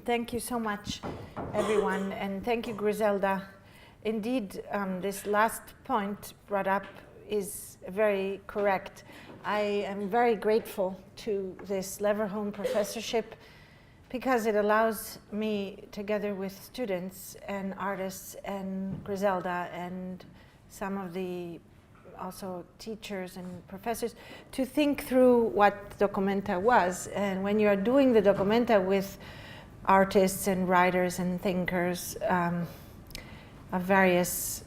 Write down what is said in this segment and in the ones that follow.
Thank you so much, everyone, and thank you, Griselda. Indeed, this last point brought up is very correct. I am very grateful to this Leverhulme professorship because it allows me, together with students and artists and Griselda and some of the also teachers and professors, to think through what dOCUMENTA was. And when you're doing the dOCUMENTA with artists and writers and thinkers of various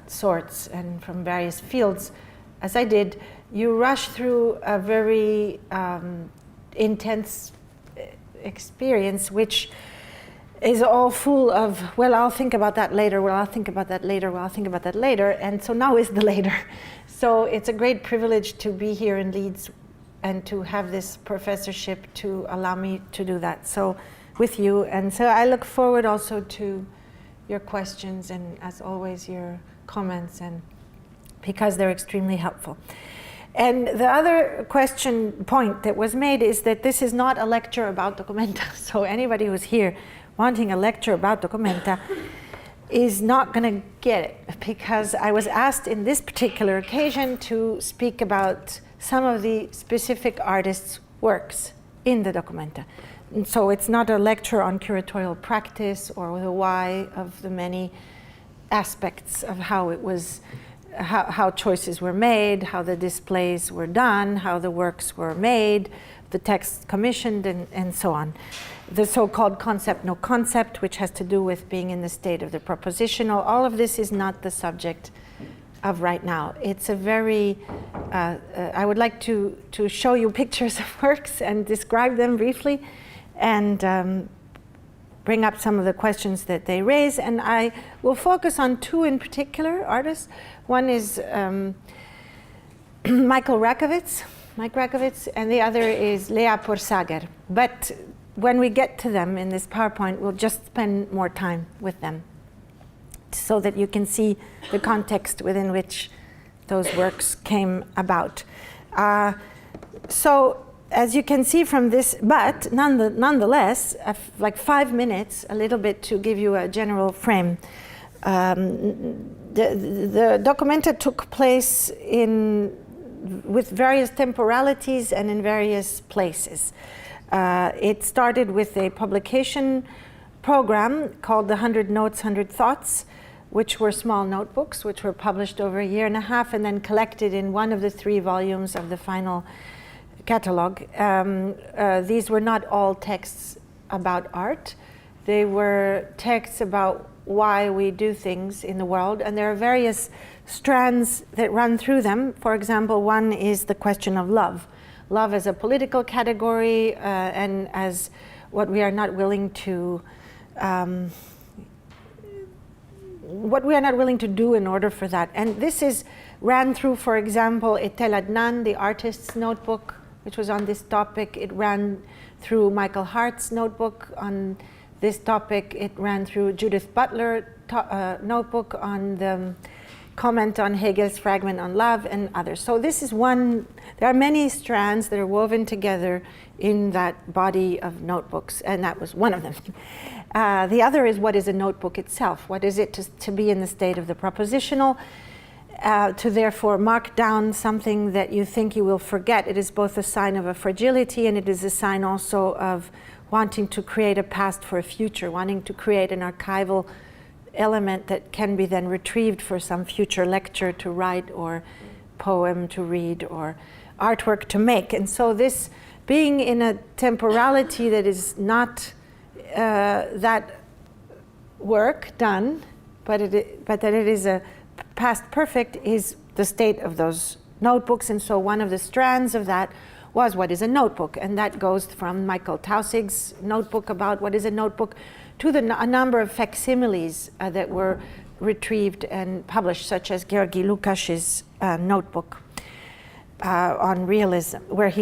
sorts and from various fields, as I did, you rush through a very intense experience, which is all full of, well, I'll think about that later, well, I'll think about that later, well, I'll think about that later, and so now is the later. So it's a great privilege to be here in Leeds and to have this professorship to allow me to do that so with you. And so I look forward also to your questions and, as always, your comments, and because they're extremely helpful. And the other point that was made is that this is not a lecture about dOCUMENTA. So anybody who's here wanting a lecture about dOCUMENTA is not going to get it, because I was asked in this particular occasion to speak about some of the specific artists' works in the dOCUMENTA. And so it's not a lecture on curatorial practice or the why of the many aspects of how it was, how choices were made, how the displays were done, how the works were made, the text commissioned, and so on. The so-called concept, no concept, which has to do with being in the state of the propositional. All of this is not the subject of right now. It's a very, I would like to show you pictures of works and describe them briefly, and bring up some of the questions that they raise. And I will focus on two in particular artists. One is Mike Rakovits, and the other is Lea Porsager. But when we get to them in this PowerPoint, we'll just spend more time with them so that you can see the context within which those works came about. So as you can see from this, but nonetheless, like 5 minutes, a little bit to give you a general frame. The dOCUMENTA took place with various temporalities and in various places. It started with a publication program called the 100 Notes, 100 Thoughts, which were small notebooks, which were published over a year and a half and then collected in one of the 3 volumes of the final catalog. These were not all texts about art. They were texts about why we do things in the world, and there are various strands that run through them. For example, one is the question of love. Love as a political category, and as what we are not willing to do in order for that. And this ran through, for example, Etel Adnan, the artist's notebook, which was on this topic. It ran through Michael Hart's notebook on this topic. It ran through Judith Butler's notebook on the comment on Hegel's fragment on love, and others. So this is one. There are many strands that are woven together in that body of notebooks, and that was one of them. The other is, what is a notebook itself? What is it to be in the state of the propositional? To therefore mark down something that you think you will forget. It is both a sign of a fragility, and it is a sign also of wanting to create a past for a future, wanting to create an archival element that can be then retrieved for some future lecture to write, or poem to read, or artwork to make. And so this being in a temporality that is not that work done, but that it is a past perfect, is the state of those notebooks. And so one of the strands of that was, what is a notebook? And that goes from Michael Tausig's notebook about what is a notebook to a number of facsimiles that were retrieved and published, such as Georgi Lukash's notebook on realism, where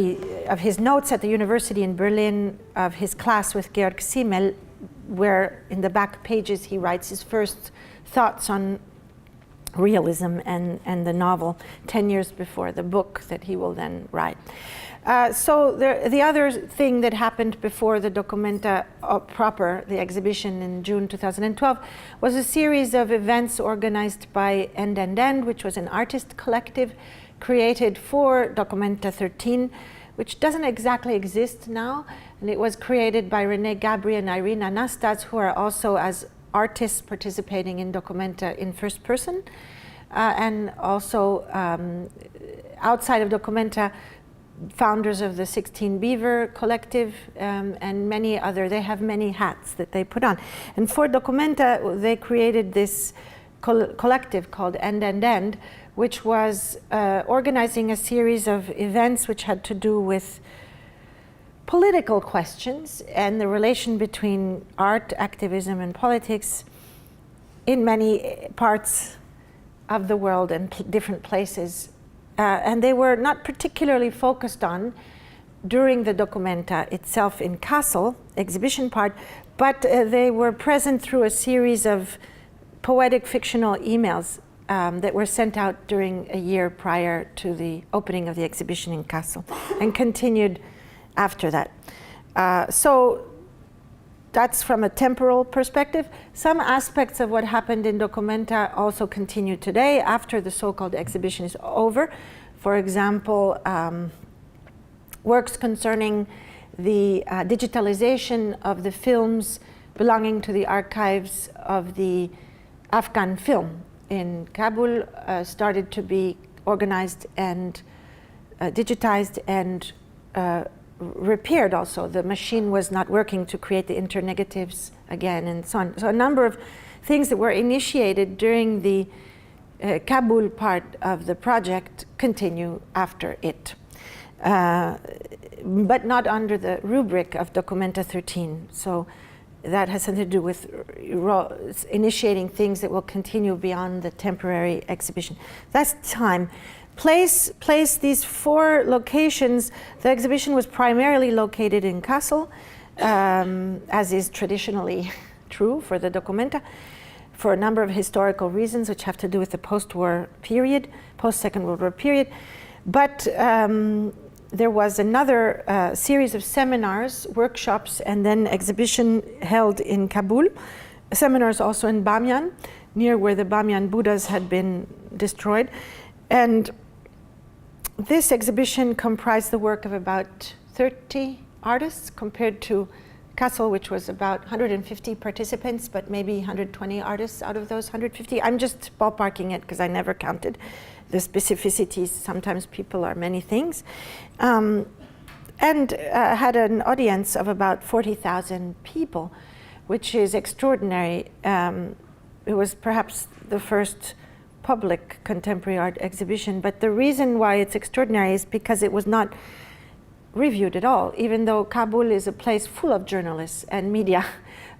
of his notes at the university in Berlin, of his class with Georg Simmel, where in the back pages he writes his first thoughts on realism and the novel 10 years before the book that he will then write. So the other thing that happened before the dOCUMENTA proper, the exhibition in June 2012, was a series of events organized by End, which was an artist collective created for dOCUMENTA 13, which doesn't exactly exist now. And it was created by René Gabri and Irina Nastas, who are also as artists participating in dOCUMENTA in first person. And also outside of dOCUMENTA, founders of the 16 Beaver collective and many other, they have many hats that they put on. And for dOCUMENTA, they created this collective called End, which was organizing a series of events which had to do with political questions and the relation between art, activism, and politics in many parts of the world and different places. And they were not particularly focused on during the dOCUMENTA itself in Kassel, exhibition part, but they were present through a series of poetic fictional emails that were sent out during a year prior to the opening of the exhibition in Kassel and continued after that. So that's from a temporal perspective. Some aspects of what happened in dOCUMENTA also continue today after the so-called exhibition is over. For example, works concerning the digitalization of the films belonging to the archives of the Afghan film in Kabul started to be organized and digitized and repaired also. The machine was not working to create the internegatives again and so on. So a number of things that were initiated during the Kabul part of the project continue after it, but not under the rubric of dOCUMENTA 13. So that has something to do with initiating things that will continue beyond the temporary exhibition. That's time. Place these 4 locations. The exhibition was primarily located in Kassel, as is traditionally true for the dOCUMENTA, for a number of historical reasons which have to do with the post-war period, post-Second World War period. But there was another series of seminars, workshops, and then exhibition held in Kabul. Seminars also in Bamyan, near where the Bamyan Buddhas had been destroyed. And this exhibition comprised the work of about 30 artists compared to Kassel, which was about 150 participants, but maybe 120 artists out of those 150. I'm just ballparking it because I never counted the specificities. Sometimes people are many things. And had an audience of about 40,000 people, which is extraordinary. It was perhaps the first public contemporary art exhibition, but the reason why it's extraordinary is because it was not reviewed at all, even though Kabul is a place full of journalists and media,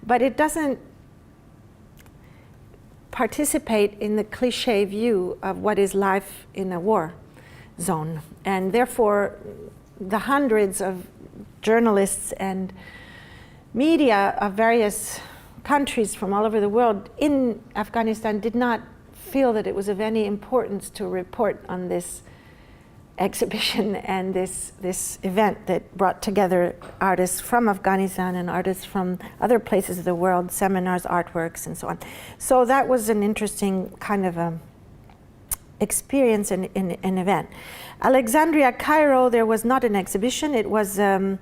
but it doesn't participate in the cliche view of what is life in a war zone. And therefore, the hundreds of journalists and media of various countries from all over the world in Afghanistan did not feel that it was of any importance to report on this exhibition and this event that brought together artists from Afghanistan and artists from other places of the world, seminars, artworks, and so on. So that was an interesting kind of experience and an event. Alexandria, Cairo, there was not an exhibition. It was a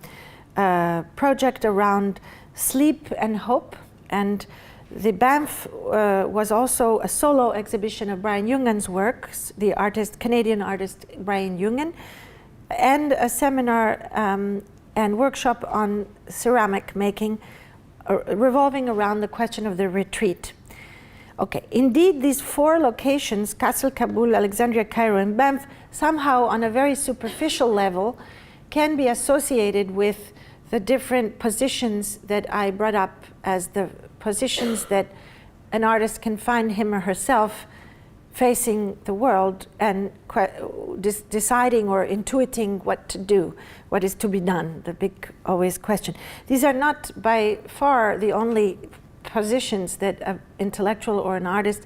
project around sleep and hope, and the Banff was also a solo exhibition of Brian Jungen's works, the Canadian artist Brian Jungen, and a seminar and workshop on ceramic making revolving around the question of the retreat. Okay, indeed these 4 locations, Kassel, Kabul, Alexandria, Cairo, and Banff, somehow on a very superficial level can be associated with the different positions that I brought up as the positions that an artist can find him or herself facing the world and deciding or intuiting what to do, what is to be done, the big always question. These are not by far the only positions that an intellectual or an artist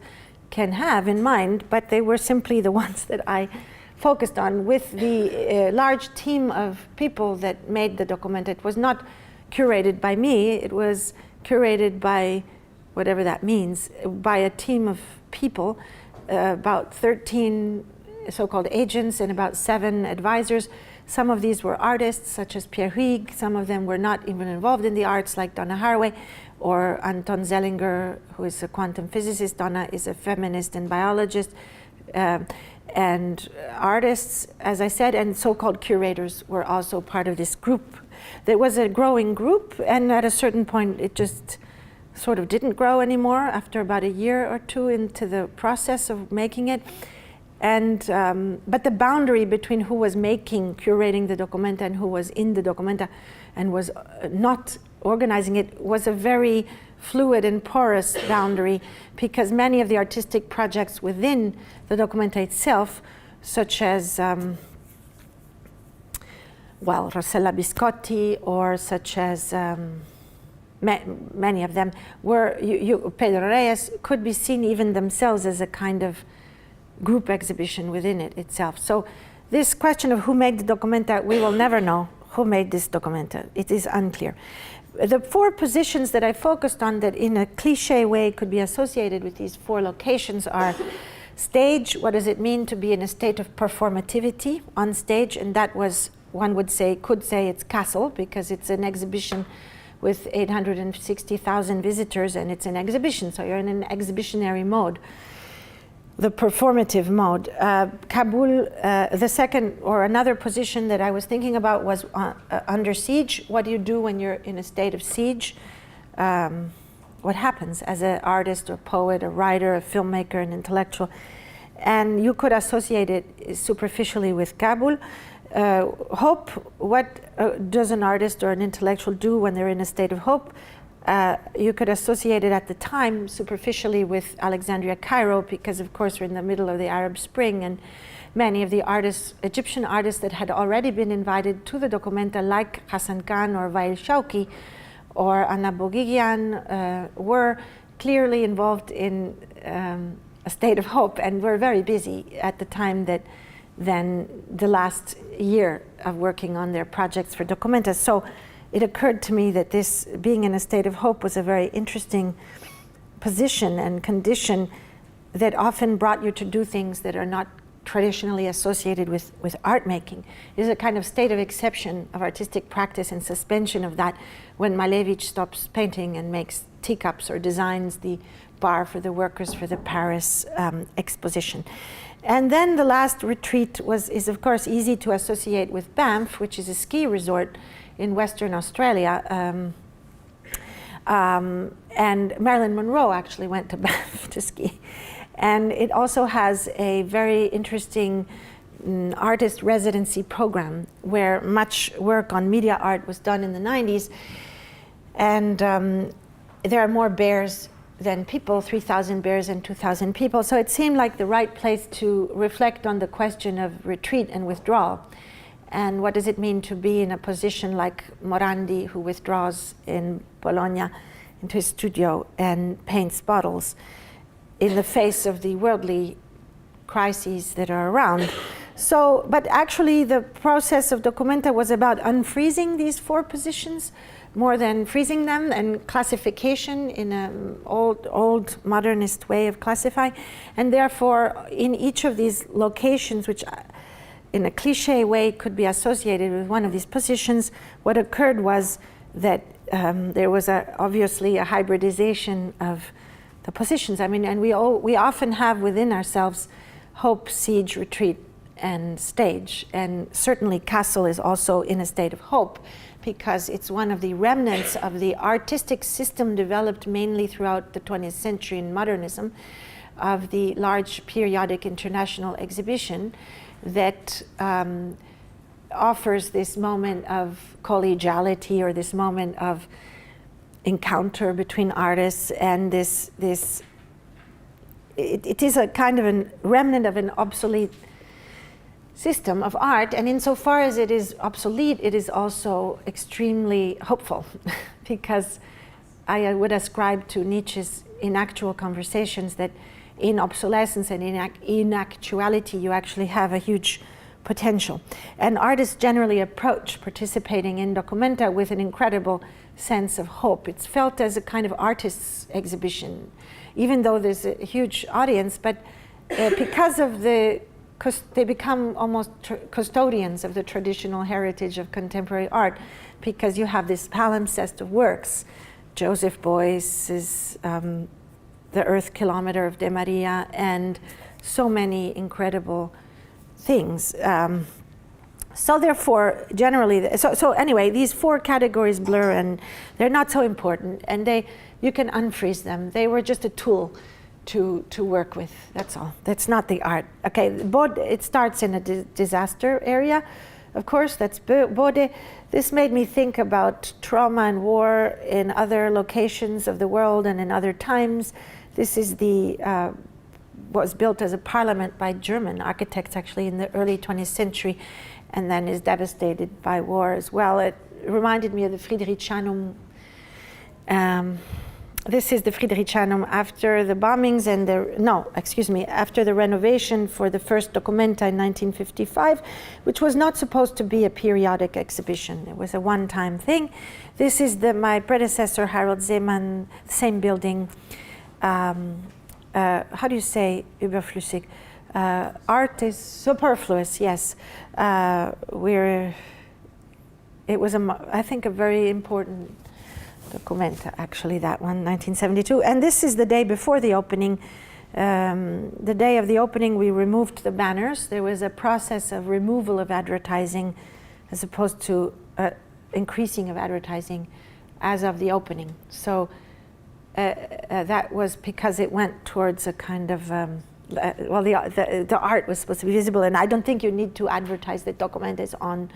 can have in mind, but they were simply the ones that I focused on with the large team of people that made the dOCUMENTA. It was not curated by me, it was curated by, whatever that means, by a team of people, about 13 so-called agents and about 7 advisors. Some of these were artists, such as Pierre Huyghe. Some of them were not even involved in the arts, like Donna Haraway, or Anton Zellinger, who is a quantum physicist. Donna is a feminist and biologist. And artists, as I said, and so-called curators were also part of this group. There was a growing group, and at a certain point it just sort of didn't grow anymore after about a year or two into the process of making it. And but the boundary between who was curating the dOCUMENTA and who was in the dOCUMENTA and was not organizing it was a very fluid and porous boundary, because many of the artistic projects within the dOCUMENTA itself, such as well, Rossella Biscotti, or such as many of them were, Pedro Reyes, could be seen even themselves as a kind of group exhibition within it itself. So this question of who made the dOCUMENTA, we will never know who made this dOCUMENTA. It is unclear. The 4 positions that I focused on that in a cliche way could be associated with these 4 locations are stage. What does it mean to be in a state of performativity on stage? And that was, one would say, could say it's Kassel, because it's an exhibition with 860,000 visitors, and it's an exhibition, so you're in an exhibitionary mode, the performative mode. Kabul, the second or another position that I was thinking about was under siege. What do you do when you're in a state of siege? What happens as an artist or poet, a writer, a filmmaker, an intellectual? And you could associate it superficially with Kabul. Hope, what does an artist or an intellectual do when they're in a state of hope? You could associate it at the time superficially with Alexandria, Cairo, because of course we're in the middle of the Arab Spring, and many of the artists, Egyptian artists that had already been invited to the dOCUMENTA, like Hassan Khan or Wael Shawki or Anna Bogigian, were clearly involved in a state of hope, and were very busy at the time that then the last year of working on their projects for dOCUMENTA. So it occurred to me that this being in a state of hope was a very interesting position and condition that often brought you to do things that are not traditionally associated with art making. It is a kind of state of exception of artistic practice and suspension of that when Malevich stops painting and makes teacups or designs the bar for the workers for the Paris exposition. And then the last retreat is of course easy to associate with Banff, which is a ski resort in Western Australia. And Marilyn Monroe actually went to Banff to ski. And it also has a very interesting artist residency program where much work on media art was done in the 90s. And there are more bears than people, 3,000 bears and 2,000 people. So it seemed like the right place to reflect on the question of retreat and withdrawal. And what does it mean to be in a position like Morandi, who withdraws in Bologna into his studio and paints bottles in the face of the worldly crises that are around. So, but actually the process of dOCUMENTA was about unfreezing these 4 positions more than freezing them, and classification in an old modernist way of classifying. And therefore, in each of these locations, which in a cliche way could be associated with one of these positions, what occurred was that there was obviously a hybridization of the positions. I mean, and we often have within ourselves hope, siege, retreat, and stage. And certainly Kassel is also in a state of hope, because it's one of the remnants of the artistic system developed mainly throughout the 20th century in modernism, of the large periodic international exhibition that offers this moment of collegiality, or this moment of encounter between artists, and it is a kind of a remnant of an obsolete system of art, and insofar as it is obsolete, it is also extremely hopeful, because I would ascribe to Nietzsche's in actual conversations that in obsolescence and in actuality you actually have a huge potential. And artists generally approach participating in dOCUMENTA with an incredible sense of hope. It's felt as a kind of artist's exhibition, even though there's a huge audience, but because of they become almost custodians of the traditional heritage of contemporary art, because you have this palimpsest of works. Joseph Beuys's The Earth Kilometer of De Maria, and so many incredible things. So therefore, generally, so anyway, these four categories blur, and they're not so important, and you can unfreeze them. They were just a tool to work with, that's all. That's not the art. Okay, it starts in a disaster area, of course, that's Bode. This made me think about trauma and war in other locations of the world and in other times. This is was built as a parliament by German architects actually in the early 20th century, and then is devastated by war as well. It reminded me of the Friedrichianum. This is the Friedrichianum after the bombings and after the renovation for the first dOCUMENTA in 1955, which was not supposed to be a periodic exhibition. It was a one-time thing. This is my predecessor, Harold Zeeman, same building. How do you say überflüssig? Art is superfluous, yes. It was, I think, a very important dOCUMENTA, actually, that one, 1972. And this is the day before the opening. The day of the opening, we removed the banners. There was a process of removal of advertising as opposed to increasing of advertising as of the opening. So that was because it went towards a kind of, the art was supposed to be visible, and I don't think you need to advertise that dOCUMENTA is on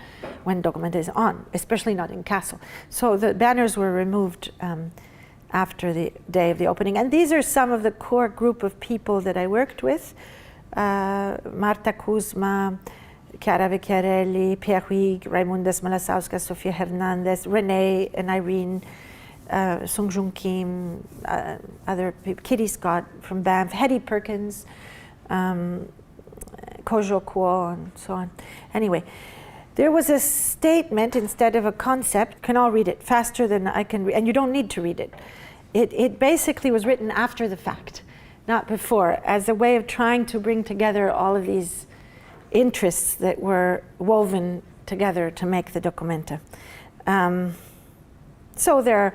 when dOCUMENTA is on, especially not in Kassel. So the banners were removed after the day of the opening. And these are some of the core group of people that I worked with. Marta Kuzma, Chiara Vecchiarelli, Pierre Huyghe, Raimundas Malasauskas, Sofia Hernandez, Renee and Irene, Sung Joong Kim, other people, Kitty Scott from Banff, Hetty Perkins, Kojo Kuo, and so on. Anyway, there was a statement instead of a concept. Can all read it faster than I can read, and you don't need to read it. It basically was written after the fact, not before, as a way of trying to bring together all of these interests that were woven together to make the dOCUMENTA. So there are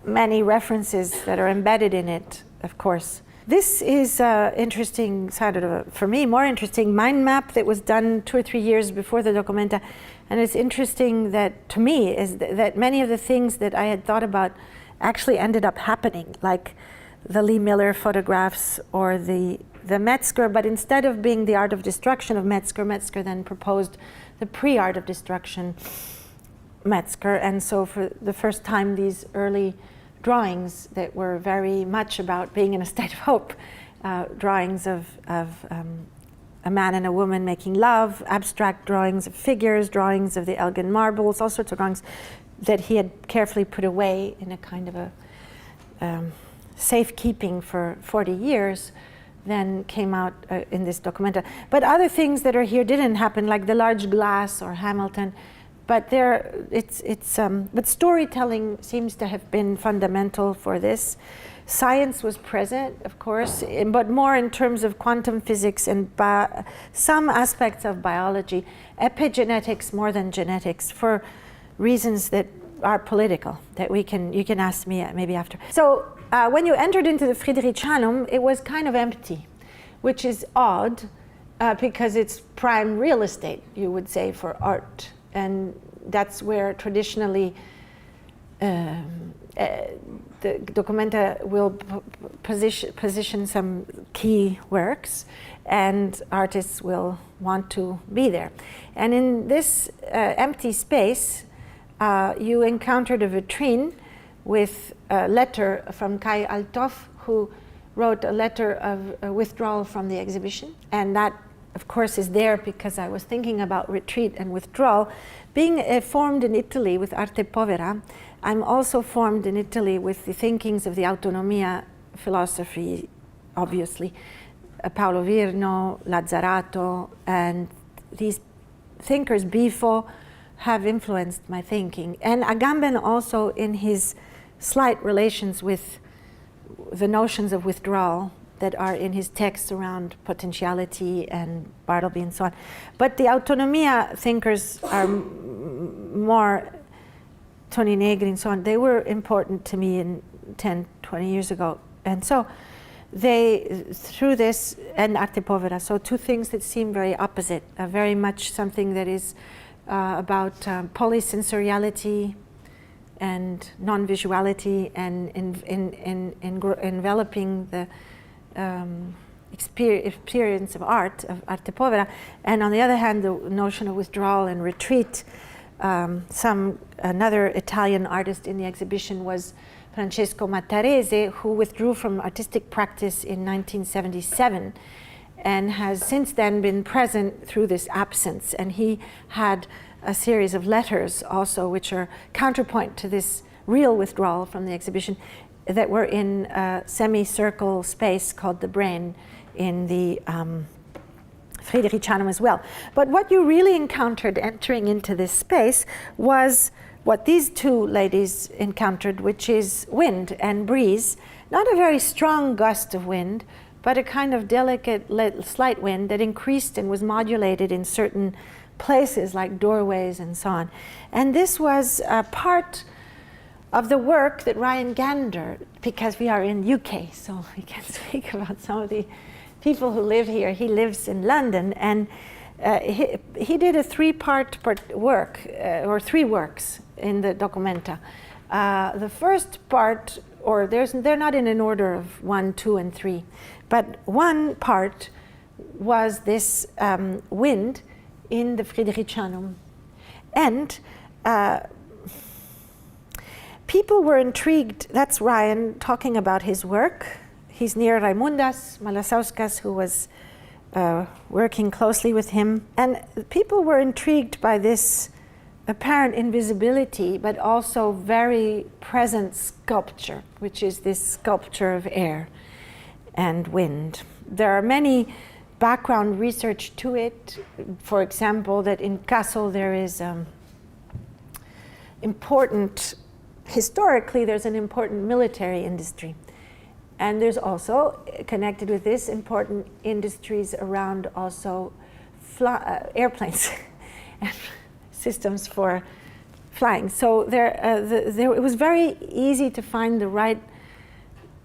many references that are embedded in it, of course. This is interesting, for me, more interesting mind map that was done 2 or 3 years before the dOCUMENTA. And it's interesting that, to me, is that many of the things that I had thought about actually ended up happening, like the Lee Miller photographs or the Metzger, but instead of being the art of destruction of Metzger, Metzger then proposed the pre-art of destruction Metzger, and so for the first time these early drawings that were very much about being in a state of hope, drawings of a man and a woman making love, abstract drawings of figures, drawings of the Elgin marbles, all sorts of drawings that he had carefully put away in a kind of a safekeeping for 40 years, then came out in this dOCUMENTA. But other things that are here didn't happen, like the large glass or Hamilton. But but storytelling seems to have been fundamental for this. Science was present, of course, but more in terms of quantum physics and some aspects of biology, epigenetics more than genetics, for reasons that are political, that you can ask me maybe after. So when you entered into the Friedrichianum, it was kind of empty, which is odd because it's prime real estate, you would say, for art. And that's where traditionally the dOCUMENTA will position some key works, and artists will want to be there. And in this empty space, you encountered a vitrine with a letter from Kai Althoff, who wrote a letter of withdrawal from the exhibition. And that, of course, is there because I was thinking about retreat and withdrawal. Being formed in Italy with Arte Povera, I'm also formed in Italy with the thinkings of the Autonomia philosophy, obviously. Paolo Virno, Lazzarato, and these thinkers before have influenced my thinking. And Agamben also, in his slight relations with the notions of withdrawal that are in his texts around potentiality and Bartleby and so on. But the autonomia thinkers are more, Toni Negri and so on, they were important to me in 10, 20 years ago. And so they, through this, and Arte Povera, so two things that seem very opposite, very much something that is about polysensoriality and non-visuality and enveloping the experience of art, of Arte Povera, and on the other hand, the notion of withdrawal and retreat. Another Italian artist in the exhibition was Francesco Mattarese, who withdrew from artistic practice in 1977 and has since then been present through this absence. And he had a series of letters also, which are counterpoint to this real withdrawal from the exhibition, that were in a semicircle space called the Brain in the Friedrichianum as well. But what you really encountered entering into this space was what these two ladies encountered, which is wind and breeze. Not a very strong gust of wind, but a kind of delicate, slight wind that increased and was modulated in certain places like doorways and so on. And this was a part of the work that Ryan Gander, because we are in UK, so we can speak about some of the people who live here. He lives in London, and he did a three-part work, or three works in the dOCUMENTA. The first part, or they're not in an order of 1, 2, and 3, but one part was this wind in the Friedrichianum. And people were intrigued. That's Ryan talking about his work. He's near Raimundas Malasauskas, who was working closely with him. And people were intrigued by this apparent invisibility, but also very present sculpture, which is this sculpture of air and wind. There are many background research to it. For example, that in Kassel there is historically there's an important military industry. And there's also, connected with this, important industries around also airplanes and systems for flying. So it was very easy to find the right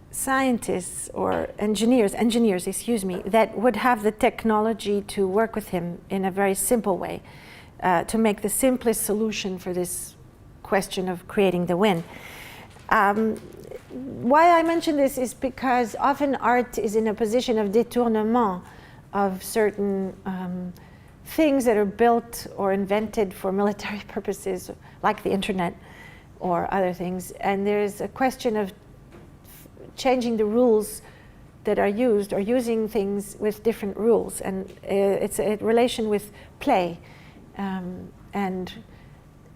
scientists or engineers, that would have the technology to work with him in a very simple way, to make the simplest solution for this question of creating the wind. Why I mention this is because often art is in a position of détournement of certain things that are built or invented for military purposes, like the internet or other things. And there's a question of changing the rules that are used, or using things with different rules. And it's a relation with play and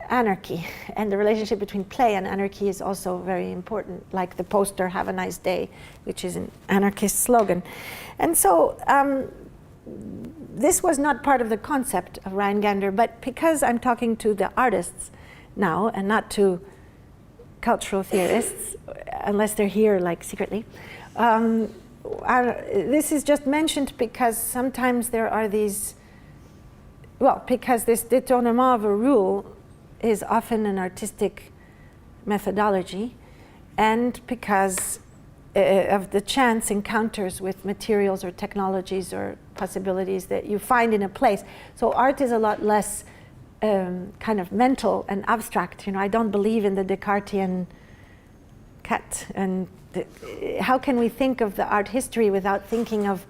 anarchy. And the relationship between play and anarchy is also very important, like the poster, "Have a nice day," which is an anarchist slogan. And so this was not part of the concept of Ryan Gander, but because I'm talking to the artists now and not to cultural theorists, unless they're here like secretly, this is just mentioned because sometimes there are these, because this détournement of a rule is often an artistic methodology, and because of the chance encounters with materials or technologies or possibilities that you find in a place. So art is a lot less kind of mental and abstract. I don't believe in the Descartesian cat. And how can we think of the art history without thinking of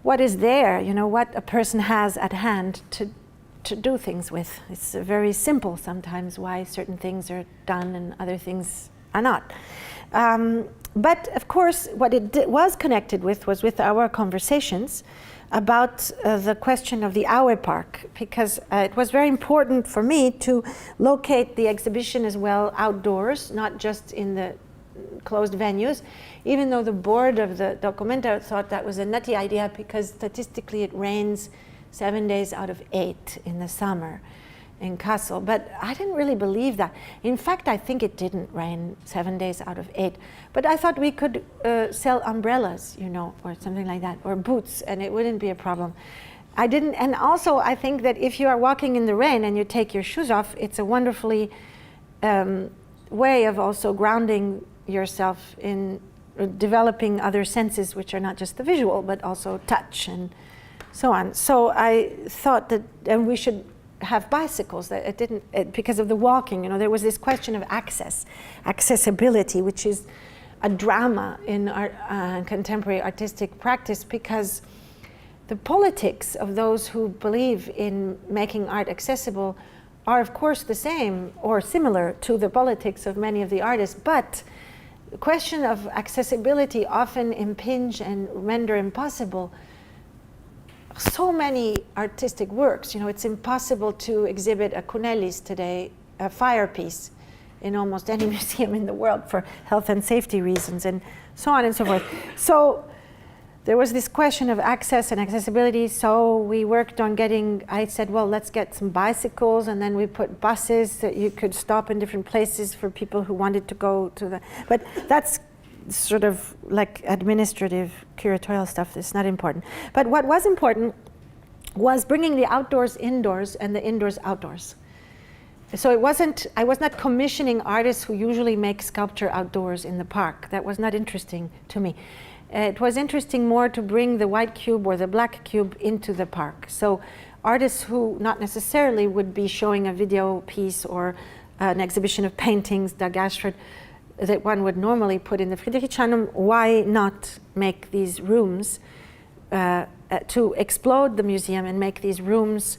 what is there, what a person has at hand to do things with. It's very simple sometimes why certain things are done and other things are not. But of course, what it was connected with was with our conversations about the question of the Aue Park, because it was very important for me to locate the exhibition as well outdoors, not just in the closed venues, even though the board of the dOCUMENTA thought that was a nutty idea because statistically it rains 7 days out of 8 in the summer in Kassel. But I didn't really believe that. In fact, I think it didn't rain 7 days out of 8. But I thought we could sell umbrellas, you know, or something like that, or boots, and it wouldn't be a problem. I didn't, and also I think that if you are walking in the rain and you take your shoes off, it's a wonderfully way of also grounding yourself in developing other senses, which are not just the visual, but also touch and so on. So I thought that, and we should have bicycles, that it didn't, because of the walking, you know, there was this question of accessibility, which is a drama in art, contemporary artistic practice, because the politics of those who believe in making art accessible are of course the same or similar to the politics of many of the artists, but the question of accessibility often impinge and render impossible so many artistic works. You know, it's impossible to exhibit a Cunellis today, a fire piece, in almost any museum in the world for health and safety reasons, and so on and so forth. So there was this question of access and accessibility, so we worked on getting, I said, well, let's get some bicycles, and then we put buses that you could stop in different places for people who wanted to go to the, but that's sort of like administrative, curatorial stuff. It's not important. But what was important was bringing the outdoors indoors and the indoors outdoors. So it wasn't, I was not commissioning artists who usually make sculpture outdoors in the park. That was not interesting to me. It was interesting more to bring the white cube or the black cube into the park. So artists who not necessarily would be showing a video piece or an exhibition of paintings, Dag Ashford, that one would normally put in the Friedrichshain, why not make these rooms to explode the museum and make these rooms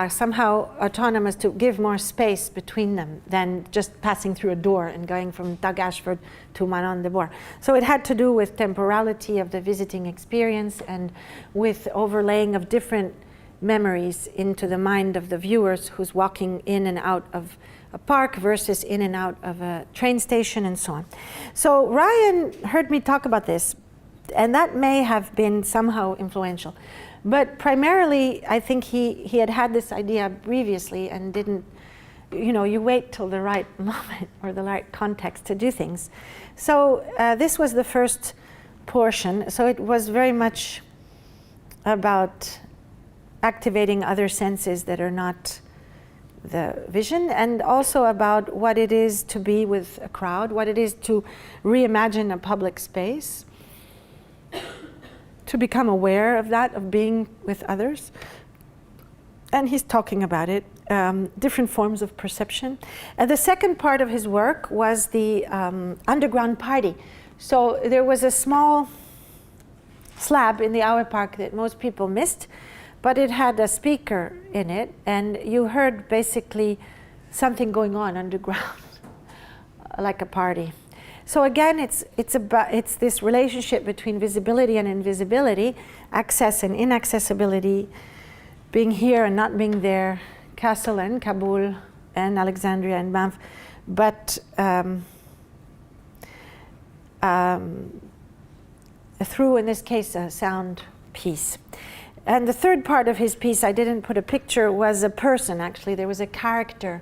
somehow autonomous, to give more space between them than just passing through a door and going from Dag Ashford to Manon de Boer. So it had to do with temporality of the visiting experience and with overlaying of different memories into the mind of the viewers who's walking in and out of a park versus in and out of a train station and so on. So Ryan heard me talk about this, and that may have been somehow influential. But primarily, I think he had this idea previously and didn't, you know, you wait till the right moment or the right context to do things. So this was the first portion. So it was very much about activating other senses that are not the vision, and also about what it is to be with a crowd, what it is to reimagine a public space, to become aware of that, of being with others. And he's talking about it, different forms of perception. And the second part of his work was the underground party. So there was a small slab in the Auer Park that most people missed, but it had a speaker in it, and you heard basically something going on underground, like a party. So again, it's this relationship between visibility and invisibility, access and inaccessibility, being here and not being there, Kassel and Kabul and Alexandria and Banff, but through, in this case, a sound piece. And the third part of his piece, I didn't put a picture, was a person, actually. There was a character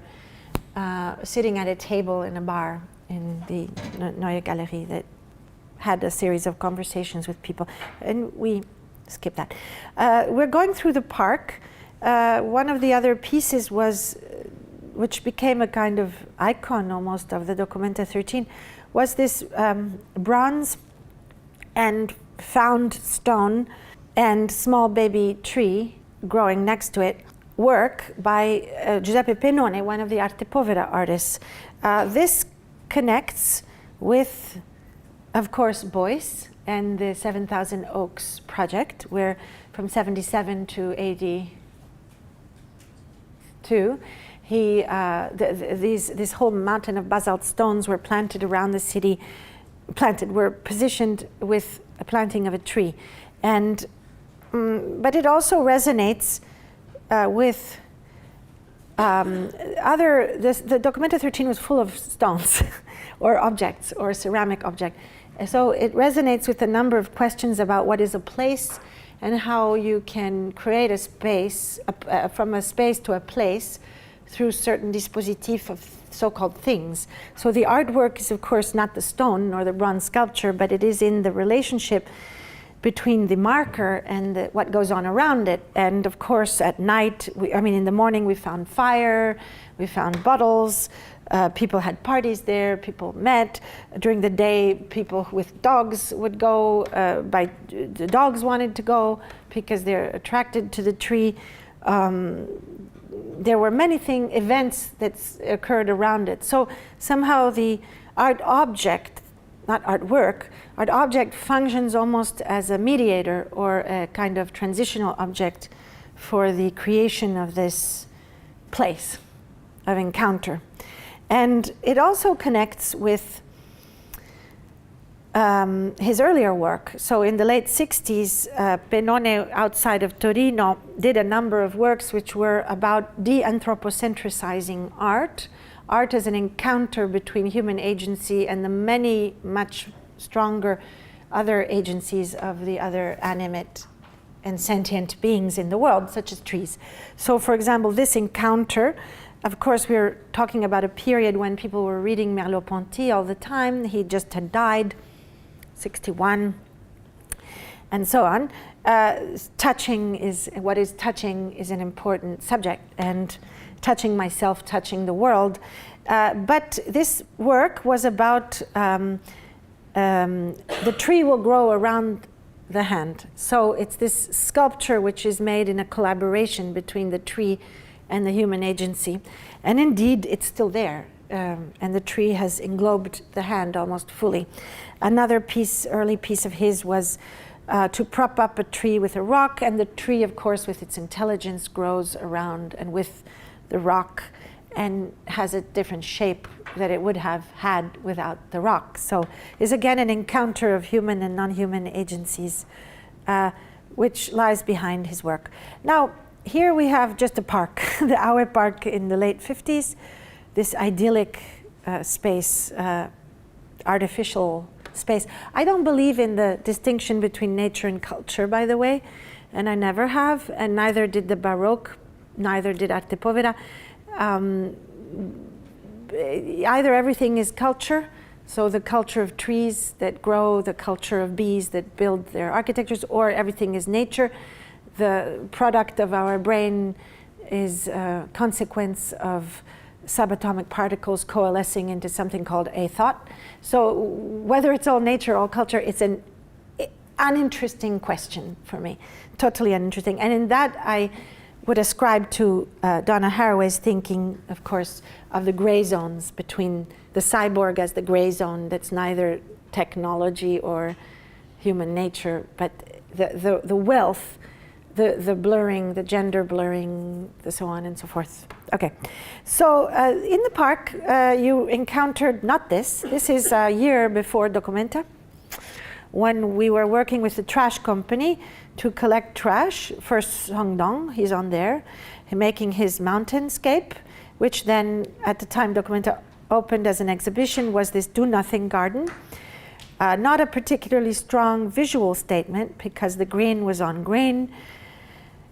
sitting at a table in a bar in the Neue Galerie that had a series of conversations with people. And we skip that. We're going through the park. One of the other pieces was, which became a kind of icon almost of the dOCUMENTA 13, was this bronze and found stone and small baby tree growing next to it, work by Giuseppe Pennone, one of the Arte Povera artists. This connects with, of course, Beuys and the 7,000 Oaks project, where from 77 to 82, this whole mountain of basalt stones were planted around the city, were positioned with a planting of a tree. And but it also resonates with the dOCUMENTA 13 was full of stones, or objects, or ceramic object. So it resonates with a number of questions about what is a place and how you can create a space, from a space to a place, through certain dispositifs of so-called things. So the artwork is, of course, not the stone nor the bronze sculpture, but it is in the relationship between the marker and what goes on around it. And of course, at night, in the morning, we found fire, we found bottles, people had parties there, people met. During the day, people with dogs would go, the dogs wanted to go because they're attracted to the tree. There were many events that occurred around it. So somehow the art object, not artwork, art object functions almost as a mediator or a kind of transitional object for the creation of this place of encounter. And it also connects with his earlier work. So in the late 60s, Benone, outside of Torino, did a number of works which were about de-anthropocentricizing art. Art as an encounter between human agency and the many, much stronger other agencies of the other animate and sentient beings in the world, such as trees. So for example, this encounter, of course, we're talking about a period when people were reading Merleau-Ponty all the time. He just had died, 61, and so on. Touching is an important subject, and touching myself, touching the world. But this work was about the tree will grow around the hand. So it's this sculpture which is made in a collaboration between the tree and the human agency. And indeed, it's still there. And the tree has englobed the hand almost fully. Another early piece of his was to prop up a tree with a rock, and the tree, of course, with its intelligence, grows around and with the rock and has a different shape that it would have had without the rock. So it's again an encounter of human and non-human agencies, which lies behind his work. Now, here we have just a park, the Aue Park in the late 50s, this idyllic space, artificial space. I don't believe in the distinction between nature and culture, by the way, and I never have, and neither did the Baroque, neither did Arte Povera. Either everything is culture, so the culture of trees that grow, the culture of bees that build their architectures, or everything is nature. The product of our brain is a consequence of subatomic particles coalescing into something called a thought. So whether it's all nature or all culture, it's an uninteresting question for me, totally uninteresting. And in that, I would ascribe to Donna Haraway's thinking, of course, of the gray zones between the cyborg as the gray zone that's neither technology or human nature, but the wealth, the blurring, the gender blurring, the so on and so forth. Okay, so in the park, you encountered not this. This is a year before dOCUMENTA, when we were working with the trash company to collect trash. First Song Dong, he's on there, making his mountainscape, which then, at the time dOCUMENTA opened as an exhibition, was this do-nothing garden. Not a particularly strong visual statement, because the green was on green,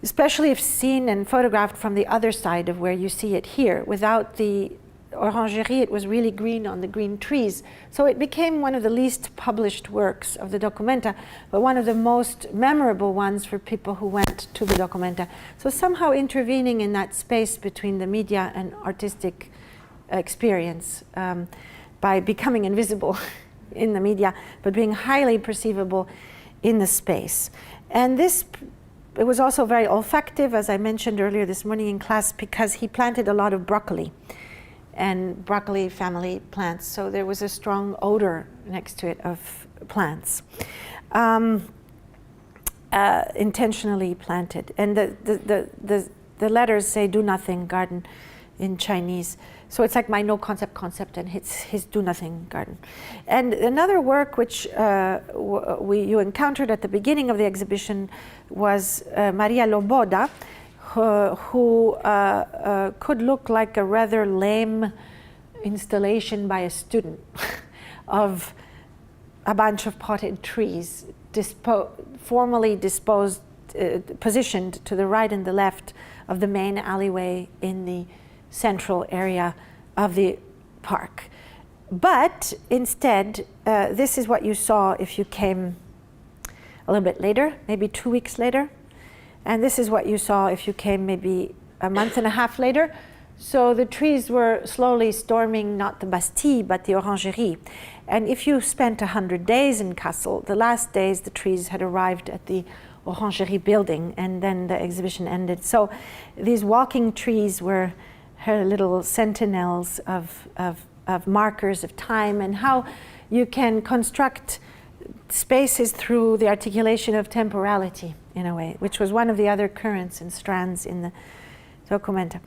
especially if seen and photographed from the other side of where you see it here. Without the orangerie, it was really green on the green trees. So it became one of the least published works of the dOCUMENTA, but one of the most memorable ones for people who went to the dOCUMENTA. So somehow intervening in that space between the media and artistic experience by becoming invisible in the media, but being highly perceivable in the space. And it was also very olfactive, as I mentioned earlier this morning in class, because he planted a lot of broccoli and broccoli family plants. So there was a strong odor next to it of plants, intentionally planted. And the letters say "do nothing garden" in Chinese. So it's like my no concept and his do nothing garden. And another work which you encountered at the beginning of the exhibition was Maria Loboda, who could look like a rather lame installation by a student. of a bunch of potted trees, formally disposed, positioned to the right and the left of the main alleyway in the central area of the park. But instead, this is what you saw if you came a little bit later, maybe 2 weeks later. And this is what you saw if you came maybe a month and a half later. So the trees were slowly storming not the Bastille, but the Orangerie. And if you spent 100 days in Kassel, the last days the trees had arrived at the Orangerie building, and then the exhibition ended. So these walking trees were her little sentinels of markers of time, and how you can construct spaces through the articulation of temporality, in a way, which was one of the other currents and strands in the dOCUMENTA.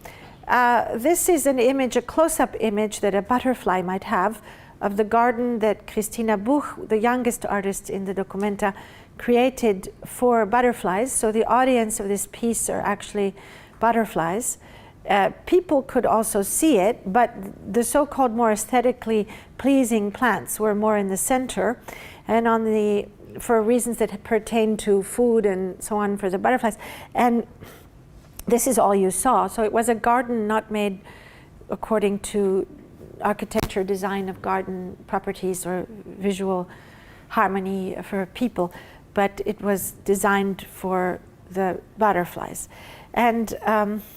This is an image, a close-up image that a butterfly might have of the garden that Christina Buch, the youngest artist in the dOCUMENTA, created for butterflies. So the audience of this piece are actually butterflies. People could also see it, but the so-called more aesthetically pleasing plants were more in the center, and on the, for reasons that pertain to food and so on for the butterflies. And this is all you saw. So it was a garden not made according to architecture, design of garden properties or visual harmony for people, but it was designed for the butterflies. And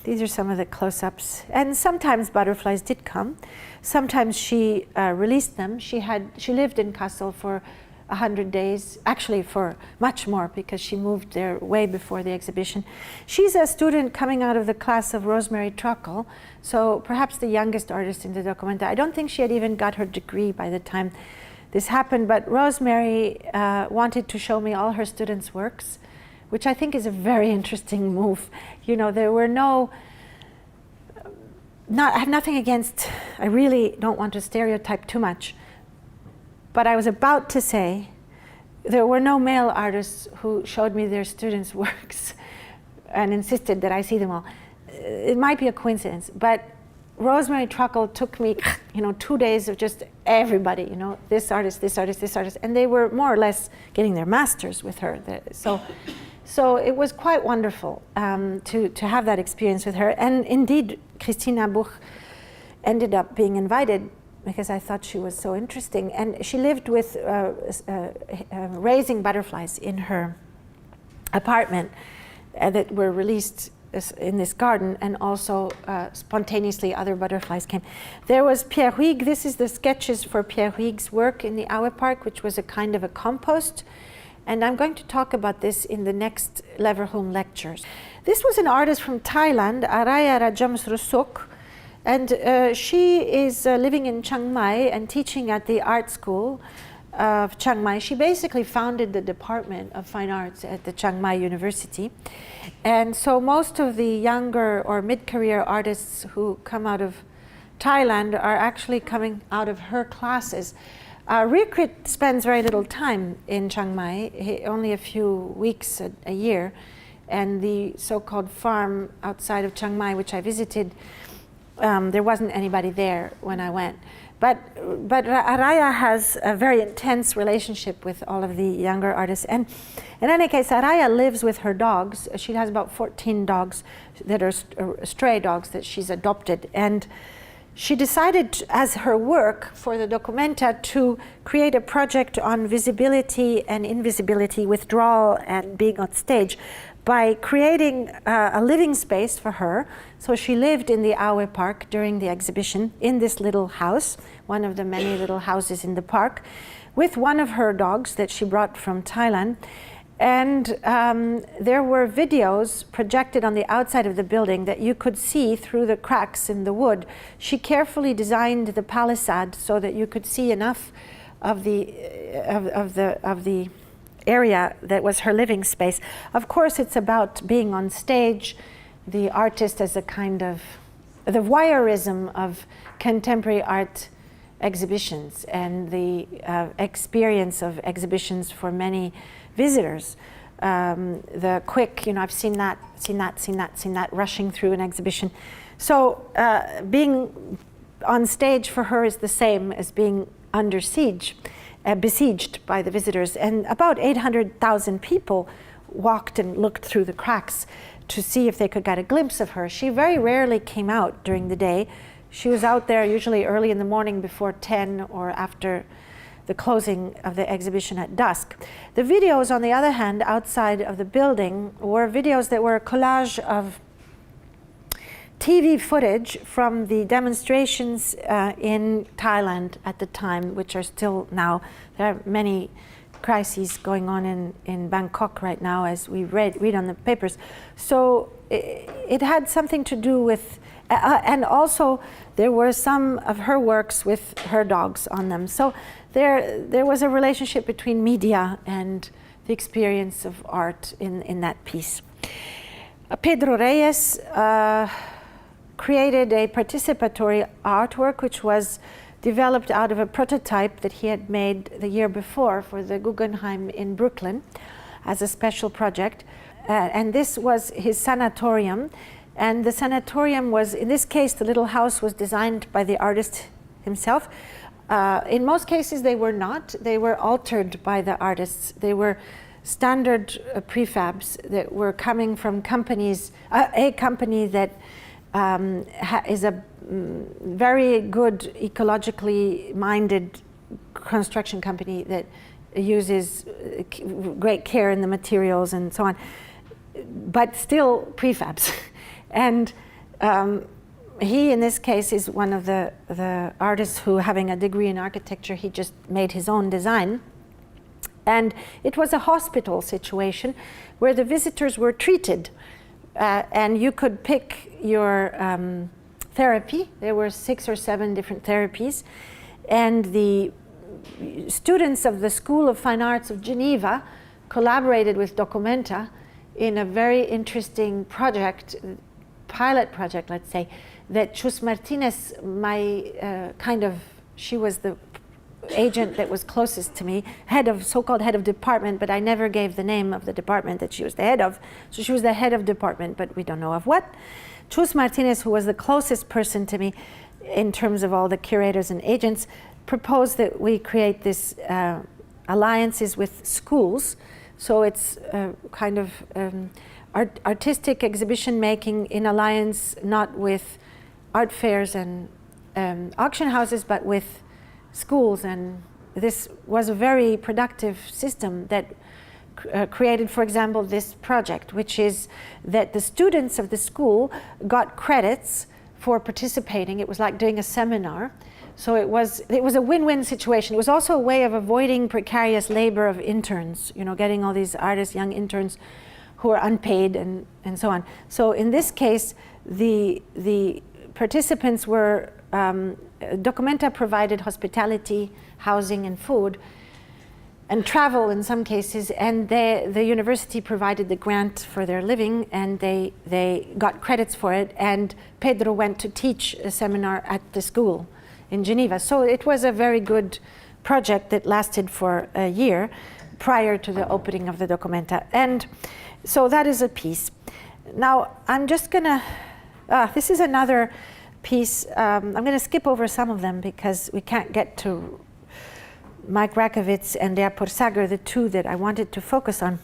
these are some of the close-ups. And sometimes butterflies did come. Sometimes she released them. She lived in Kassel for 100 days, actually for much more, because she moved there way before the exhibition. She's a student coming out of the class of Rosemary Truckle, so perhaps the youngest artist in the dOCUMENTA. I don't think she had even got her degree by the time this happened, but Rosemary wanted to show me all her students' works, which I think is a very interesting move. You know, there were I have nothing against, I really don't want to stereotype too much, but I was about to say there were no male artists who showed me their students' works and insisted that I see them all. It might be a coincidence, but Rosemary Truckle took me, 2 days of just everybody, this artist, this artist, this artist, and they were more or less getting their masters with her. So it was quite wonderful to have that experience with her. And indeed, Christina Buch ended up being invited because I thought she was so interesting. And she lived with raising butterflies in her apartment that were released in this garden, and also spontaneously other butterflies came. There was Pierre Huyghe. This is the sketches for Pierre Huyghe's work in the Aue Park, which was a kind of a compost. And I'm going to talk about this in the next Leverhulme lectures. This was an artist from Thailand, Araya Rajamsrusuk, and she is living in Chiang Mai and teaching at the art school of Chiang Mai. She basically founded the Department of Fine Arts at the Chiang Mai University. And so most of the younger or mid-career artists who come out of Thailand are actually coming out of her classes. Rikrit spends very little time in Chiang Mai, only a few weeks a year, and the so-called farm outside of Chiang Mai, which I visited, there wasn't anybody there when I went. But Araya has a very intense relationship with all of the younger artists. And in any case, Araya lives with her dogs. She has about 14 dogs that are stray dogs that she's adopted. And she decided, as her work for the dOCUMENTA, to create a project on visibility and invisibility, withdrawal and being on stage, by creating a living space for her. So she lived in the Aue Park during the exhibition in this little house, one of the many little houses in the park, with one of her dogs that she brought from Thailand. And there were videos projected on the outside of the building that you could see through the cracks in the wood. She carefully designed the palisade so that you could see enough of the area that was her living space. Of course, it's about being on stage, the artist as a kind of the voyeurism of contemporary art exhibitions and the experience of exhibitions for many visitors. The quick, I've seen that, rushing through an exhibition. So being on stage for her is the same as being under siege, besieged by the visitors. And about 800,000 people walked and looked through the cracks to see if they could get a glimpse of her. She very rarely came out during the day. She was out there usually early in the morning before 10 or after the closing of the exhibition at dusk. The videos, on the other hand, outside of the building were videos that were a collage of TV footage from the demonstrations in Thailand at the time, which are still now. There are many crises going on in Bangkok right now, as we read on the papers. So it had something to do with, and also there were some of her works with her dogs on them. So there was a relationship between media and the experience of art in that piece. Pedro Reyes created a participatory artwork which was developed out of a prototype that he had made the year before for the Guggenheim in Brooklyn as a special project. And this was his sanatorium. And the sanatorium was, in this case, the little house was designed by the artist himself. In most cases, they were not. They were altered by the artists. They were standard prefabs that were coming from companies, a company that is a very good ecologically minded construction company that uses great care in the materials and so on, but still prefabs. And he, in this case, is one of the artists who, having a degree in architecture, he just made his own design. And it was a hospital situation where the visitors were treated. And you could pick your therapy. There were 6 or 7 different therapies. And the students of the School of Fine Arts of Geneva collaborated with dOCUMENTA in a very interesting project, pilot project, let's say, that Chus Martinez, she was the agent that was closest to me, so-called head of department, but I never gave the name of the department that she was the head of. So she was the head of department, but we don't know of what. Chus Martinez, who was the closest person to me in terms of all the curators and agents, proposed that we create this alliances with schools. So it's kind of artistic exhibition making in alliance, not with art fairs and auction houses, but with schools. And this was a very productive system that created, for example, this project, which is that the students of the school got credits for participating. It was like doing a seminar. So it was a win-win situation. It was also a way of avoiding precarious labor of interns, getting all these artists, young interns who are unpaid and so on. So in this case, the participants were, dOCUMENTA provided hospitality, housing and food, and travel in some cases, and the university provided the grant for their living, and they got credits for it, and Pedro went to teach a seminar at the school in Geneva. So it was a very good project that lasted for a year prior to the opening of the dOCUMENTA. And so that is a piece. Now I'm just gonna, this is another piece. I'm gonna skip over some of them because we can't get to Mike Rakovits and Dea Porsager, the two that I wanted to focus on.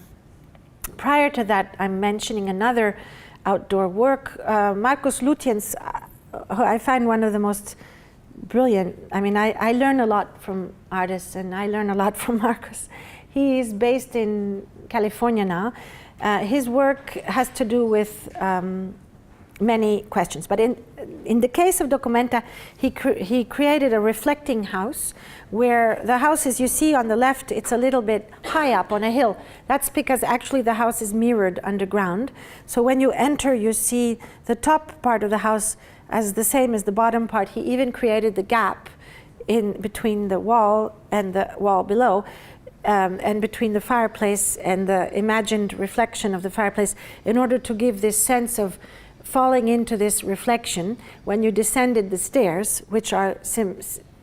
Prior to that, I'm mentioning another outdoor work. Marcus Lutiens, I find one of the most brilliant. I mean, I learn a lot from artists, and I learn a lot from Marcus. He is based in California now. His work has to do with many questions, but in the case of dOCUMENTA, he created a reflecting house where the house, as you see on the left, it's a little bit high up on a hill. That's because actually the house is mirrored underground. So when you enter, you see the top part of the house as the same as the bottom part. He even created the gap in between the wall and the wall below, and between the fireplace and the imagined reflection of the fireplace, in order to give this sense of falling into this reflection when you descended the stairs, which are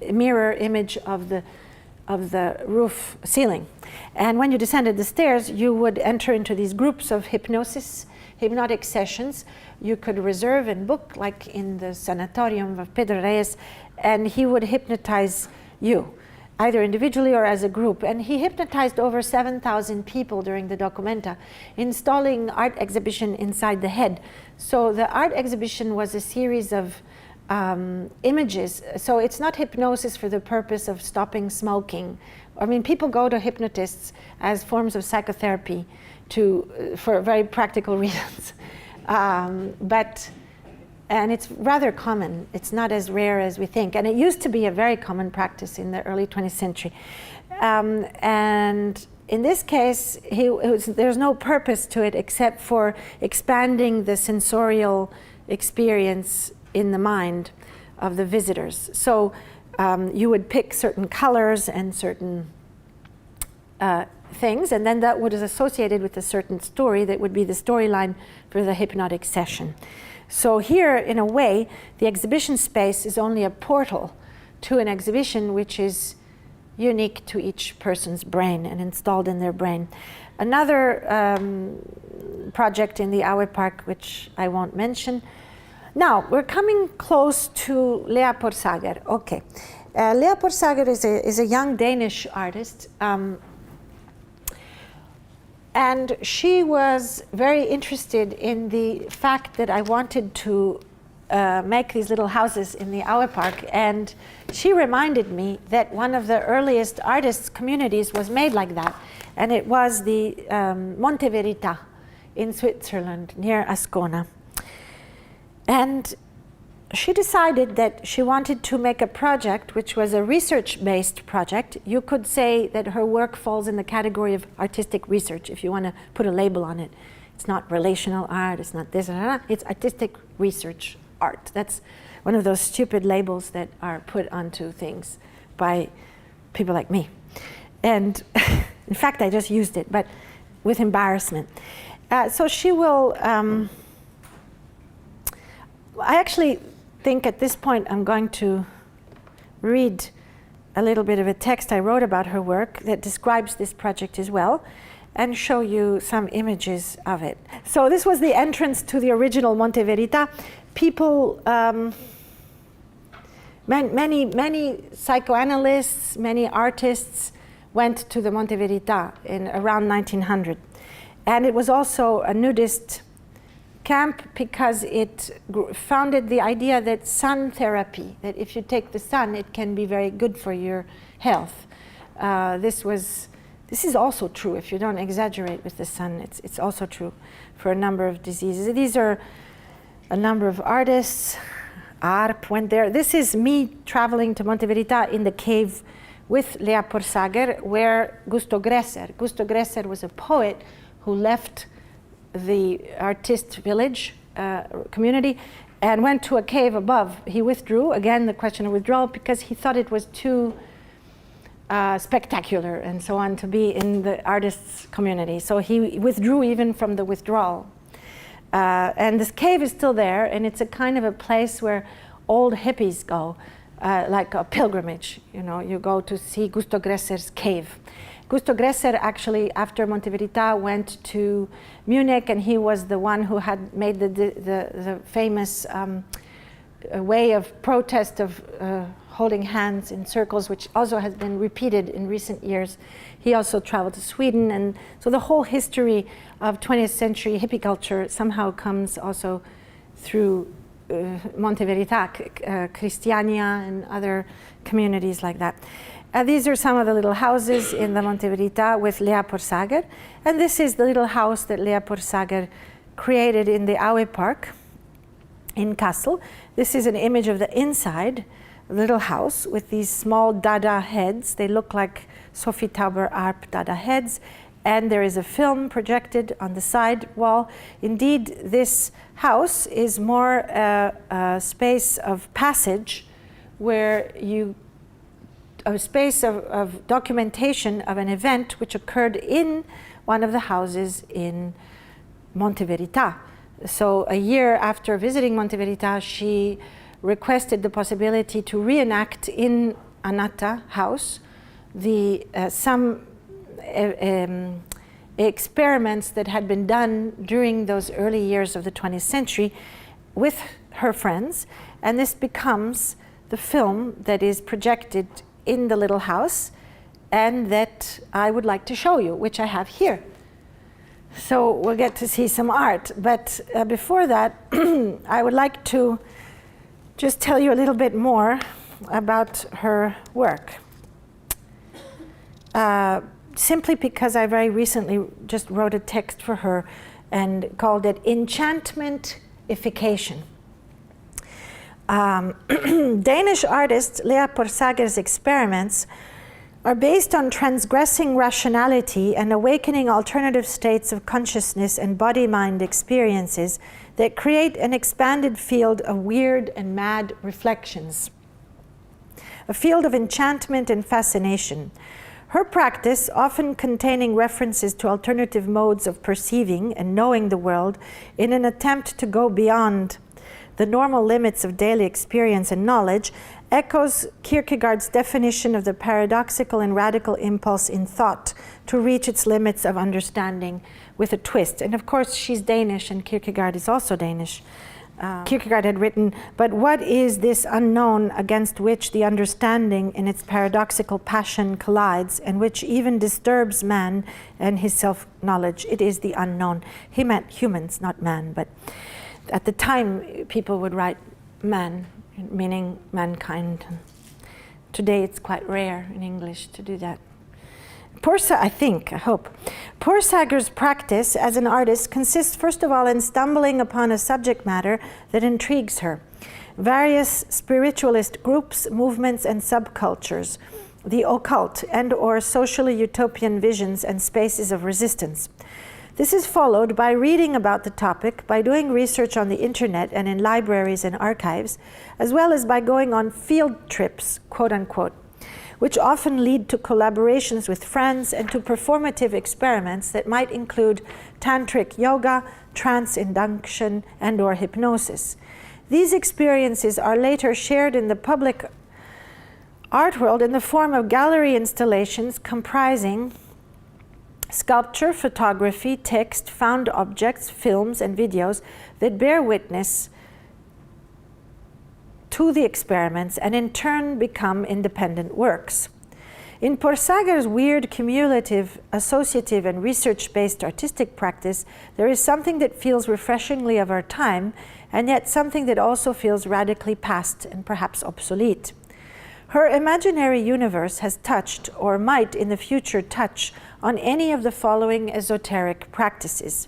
a mirror image of the roof ceiling. And when you descended the stairs, you would enter into these groups of hypnotic sessions. You could reserve and book, like in the sanatorium of Pedro Reyes, and he would hypnotize you. either individually or as a group. And he hypnotized over 7,000 people during the dOCUMENTA, installing art exhibition inside the head. So the art exhibition was a series of images. So it's not hypnosis for the purpose of stopping smoking. I mean, people go to hypnotists as forms of psychotherapy for very practical reasons. And it's rather common. It's not as rare as we think. And it used to be a very common practice in the early 20th century. And in this case, there's no purpose to it except for expanding the sensorial experience in the mind of the visitors. So you would pick certain colors and certain things, and then that was associated with a certain story that would be the storyline for the hypnotic session. So here, in a way, the exhibition space is only a portal to an exhibition which is unique to each person's brain and installed in their brain. Another project in the Aue Park, which I won't mention. Now, we're coming close to Lea Porsager. Okay. Lea Porsager is a young Danish artist. And she was very interested in the fact that I wanted to make these little houses in the Aue Park. And she reminded me that one of the earliest artists' communities was made like that. And it was the Monte Verita in Switzerland, near Ascona. And she decided that she wanted to make a project which was a research-based project. You could say that her work falls in the category of artistic research, if you want to put a label on it. It's not relational art, it's not this, it's artistic research art. That's one of those stupid labels that are put onto things by people like me. And in fact, I just used it, but with embarrassment. So she will, I actually think at this point I'm going to read a little bit of a text I wrote about her work that describes this project as well, and show you some images of it. So this was the entrance to the original Monte Verita. People, many psychoanalysts, many artists went to the Monte Verita in around 1900. And it was also a nudist camp because it founded the idea that sun therapy, that if you take the sun, it can be very good for your health. This is also true if you don't exaggerate with the sun. It's also true for a number of diseases. These are a number of artists. Arp went there. This is me traveling to Monte Verita in the cave with Lea Porsager, where Gusto Gresser was a poet who left the artist village community and went to a cave above. He withdrew, again the question of withdrawal, because he thought it was too spectacular and so on to be in the artists community. So he withdrew even from the withdrawal. And this cave is still there, and it's a kind of a place where old hippies go, like a pilgrimage. You know, you go to see Gusto Gresser's cave. Gusto Gresser actually, after Monte Verita, went to Munich, and he was the one who had made the famous way of protest of holding hands in circles, which also has been repeated in recent years. He also traveled to Sweden, and so the whole history of 20th century hippie culture somehow comes also through Monte Verita, Christiania, and other communities like that. These are some of the little houses in the Monte Verita with Lea Porsager, and this is the little house that Lea Porsager created in the Aue Park in Kassel. This is an image of the inside, a little house with these small Dada heads. They look like Sophie Tauber-Arp Dada heads, and there is a film projected on the side wall. Indeed, this house is more a space of passage where a space of documentation of an event which occurred in one of the houses in Monte Verita. So a year after visiting Monte Verita, she requested the possibility to reenact in Anatta house some experiments that had been done during those early years of the 20th century with her friends, and this becomes the film that is projected in the little house and that I would like to show you, which I have here. So we'll get to see some art. But before that, I would like to just tell you a little bit more about her work. Simply because I very just wrote a text for her and called it Enchantmentification. Danish artist Lea Porsager's experiments are based on transgressing rationality and awakening alternative states of consciousness and body-mind experiences that create an expanded field of weird and mad reflections, a field of enchantment and fascination. Her practice, often containing references to alternative modes of perceiving and knowing the world in an attempt to go beyond the normal limits of daily experience and knowledge, echoes Kierkegaard's definition of the paradoxical and radical impulse in thought to reach its limits of understanding with a twist. And of course, she's Danish, and Kierkegaard is also Danish. Kierkegaard had written, "But what is this unknown against which the understanding in its paradoxical passion collides, and which even disturbs man and his self-knowledge? It is the unknown." He meant humans, not man, but at the time, people would write man, meaning mankind. Today, it's quite rare in English to do that. I hope. Porsager's practice as an artist consists, first of all, in stumbling upon a subject matter that intrigues her. Various spiritualist groups, movements, and subcultures, the occult and/or socially utopian visions and spaces of resistance. This is followed by reading about the topic, by doing research on the internet and in libraries and archives, as well as by going on field trips, quote unquote, which often lead to collaborations with friends and to performative experiments that might include tantric yoga, trance induction, and/or hypnosis. These experiences are later shared in the public art world in the form of gallery installations comprising sculpture, photography, text, found objects, films, and videos that bear witness to the experiments and in turn become independent works. In Porsager's weird, cumulative, associative, and research-based artistic practice, there is something that feels refreshingly of our time, and yet something that also feels radically past and perhaps obsolete. Her imaginary universe has touched, or might in the future touch, on any of the following esoteric practices: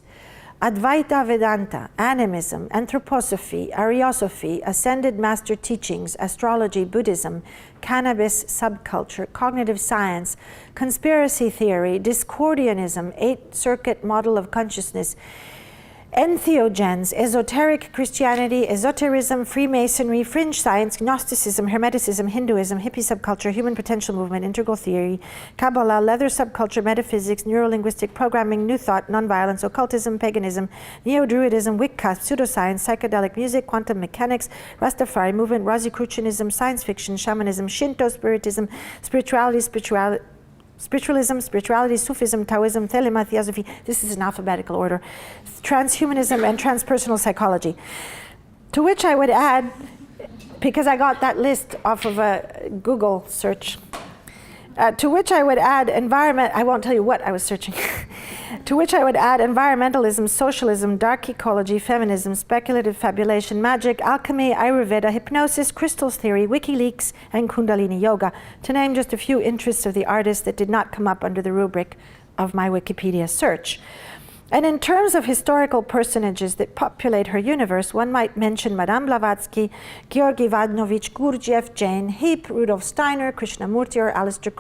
Advaita Vedanta, animism, anthroposophy, Ariosophy, ascended master teachings, astrology, Buddhism, cannabis subculture, cognitive science, conspiracy theory, Discordianism, eight-circuit model of consciousness, entheogens, esoteric Christianity, esotericism, Freemasonry, fringe science, Gnosticism, Hermeticism, Hinduism, hippie subculture, human potential movement, integral theory, Kabbalah, leather subculture, metaphysics, neurolinguistic programming, new thought, nonviolence, occultism, paganism, neo-druidism, Wicca, pseudoscience, psychedelic music, quantum mechanics, Rastafari movement, Rosicrucianism, science fiction, shamanism, Shinto, spiritism, spirituality, Sufism, Taoism, Thelema, Theosophy. This is in alphabetical order. Transhumanism and transpersonal psychology. To which I would add, because I got that list off of a Google search, to which I would add I won't tell you what I was searching. To which I would add environmentalism, socialism, dark ecology, feminism, speculative fabulation, magic, alchemy, Ayurveda, hypnosis, crystals theory, WikiLeaks, and Kundalini yoga, to name just a few interests of the artist that did not come up under the rubric of my Wikipedia search. And in terms of historical personages that populate her universe, one might mention Madame Blavatsky, Georgy Ivanovich Gurdjieff, Jane Heap, Rudolf Steiner, Krishnamurti or Aleister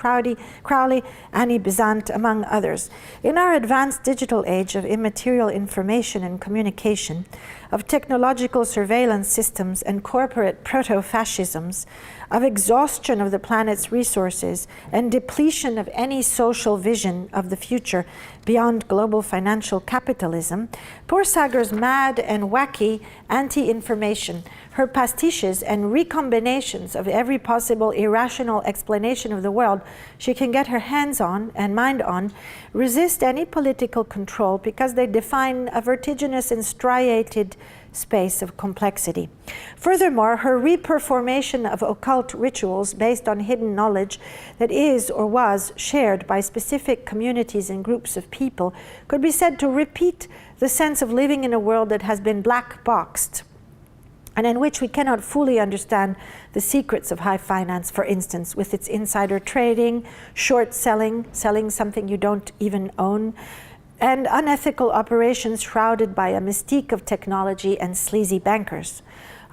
Crowley, Annie Besant, among others. In our advanced digital age of immaterial information and communication, of technological surveillance systems and corporate proto-fascisms, of exhaustion of the planet's resources and depletion of any social vision of the future beyond global financial capitalism, Porsager's mad and wacky anti-information, her pastiches and recombinations of every possible irrational explanation of the world she can get her hands on and mind on, resist any political control because they define a vertiginous and striated space of complexity. Furthermore, her reperformation of occult rituals based on hidden knowledge that is or was shared by specific communities and groups of people could be said to repeat the sense of living in a world that has been black-boxed and in which we cannot fully understand the secrets of high finance, for instance, with its insider trading, short selling, selling something you don't even own, and unethical operations shrouded by a mystique of technology and sleazy bankers.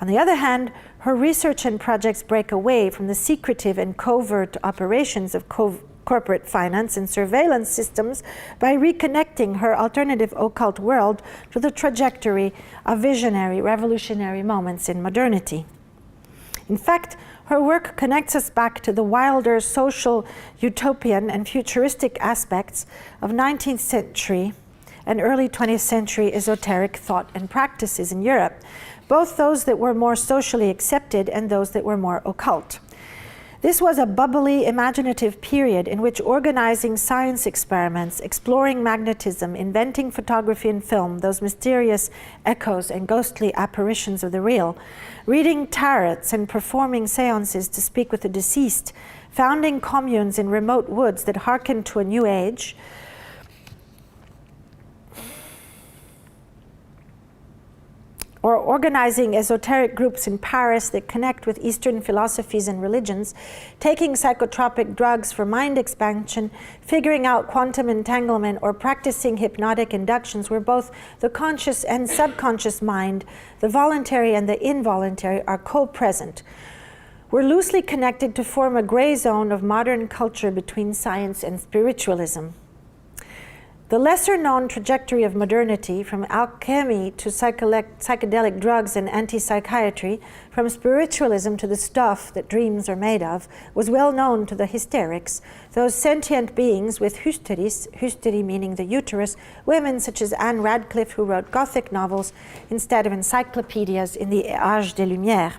On the other hand, her research and projects break away from the secretive and covert operations of corporate finance and surveillance systems by reconnecting her alternative occult world to the trajectory of visionary, revolutionary moments in modernity. In fact, her work connects us back to the wilder social, utopian, and futuristic aspects of 19th century and early 20th century esoteric thought and practices in Europe, both those that were more socially accepted and those that were more occult. This was a bubbly, imaginative period in which organizing science experiments, exploring magnetism, inventing photography and film, those mysterious echoes and ghostly apparitions of the real, reading tarots and performing seances to speak with the deceased, founding communes in remote woods that hearkened to a new age, or organizing esoteric groups in Paris that connect with Eastern philosophies and religions, taking psychotropic drugs for mind expansion, figuring out quantum entanglement, or practicing hypnotic inductions where both the conscious and subconscious mind, the voluntary and the involuntary, are co-present. We're loosely connected to form a gray zone of modern culture between science and spiritualism. The lesser-known trajectory of modernity, from alchemy to psychedelic drugs and anti-psychiatry, from spiritualism to the stuff that dreams are made of, was well known to the hysterics, those sentient beings with hysteries, hystery meaning the uterus, women such as Anne Radcliffe, who wrote Gothic novels instead of encyclopedias in the Âge des Lumières.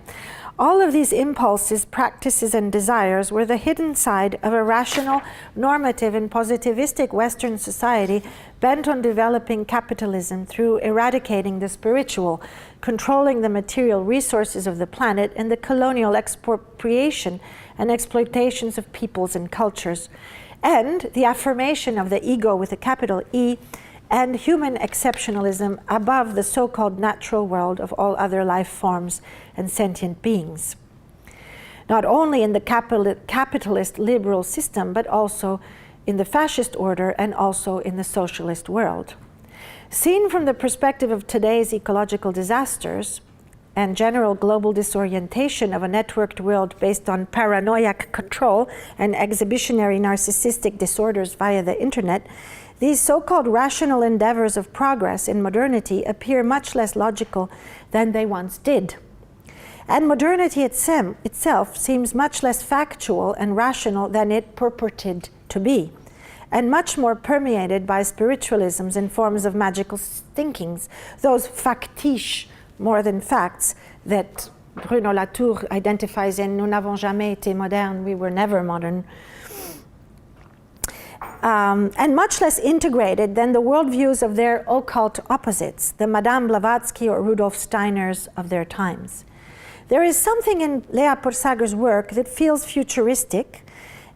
All of these impulses, practices, and desires were the hidden side of a rational, normative, and positivistic Western society bent on developing capitalism through eradicating the spiritual, controlling the material resources of the planet, and the colonial expropriation and exploitations of peoples and cultures, and the affirmation of the ego with a capital E, and human exceptionalism above the so-called natural world of all other life forms and sentient beings. Not only in the capitalist liberal system, but also in the fascist order and also in the socialist world. Seen from the perspective of today's ecological disasters and general global disorientation of a networked world based on paranoiac control and exhibitionary narcissistic disorders via the internet, these so-called rational endeavors of progress in modernity appear much less logical than they once did. And modernity itself seems much less factual and rational than it purported to be, and much more permeated by spiritualisms and forms of magical thinkings, those factiches more than facts that Bruno Latour identifies in Nous n'avons jamais été modernes, we were never modern. And much less integrated than the worldviews of their occult opposites, the Madame Blavatsky or Rudolf Steiners of their times. There is something in Lea Porsager's work that feels futuristic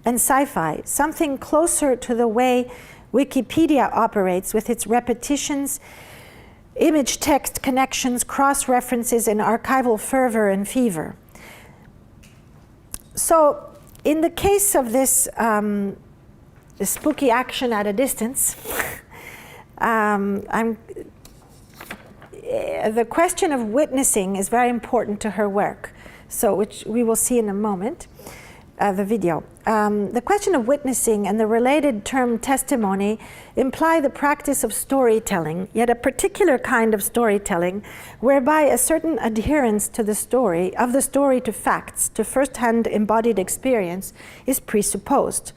and sci-fi, something closer to the way Wikipedia operates with its repetitions, image-text connections, cross-references, and archival fervor and fever. So, in the case of this spooky action at a distance, the question of witnessing is very important to her work, so which we will see in a moment, the video. The question of witnessing and the related term testimony imply the practice of storytelling, yet a particular kind of storytelling whereby a certain adherence to the story, of the story to facts, to first-hand embodied experience, is presupposed.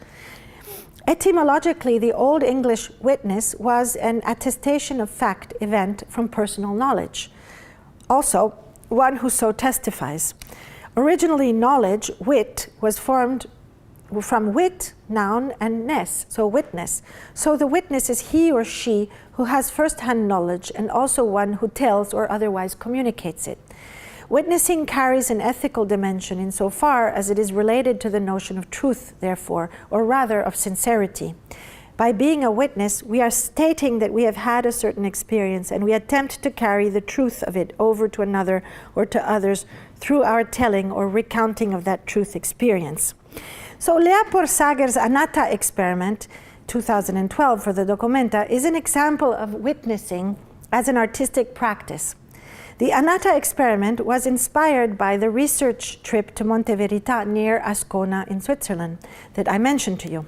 Etymologically, the Old English witness was an attestation of fact, event from personal knowledge. Also, one who so testifies. Originally, knowledge, wit, was formed from wit, noun, and ness, so witness. So the witness is he or she who has first-hand knowledge and also one who tells or otherwise communicates it. Witnessing carries an ethical dimension insofar as it is related to the notion of truth, therefore, or rather of sincerity. By being a witness, we are stating that we have had a certain experience and we attempt to carry the truth of it over to another or to others through our telling or recounting of that truth experience. So Lea Porsager's Anatta experiment, 2012 for the dOCUMENTA, is an example of witnessing as an artistic practice. The Anatta experiment was inspired by the research trip to Monte Verità near Ascona in Switzerland that I mentioned to you.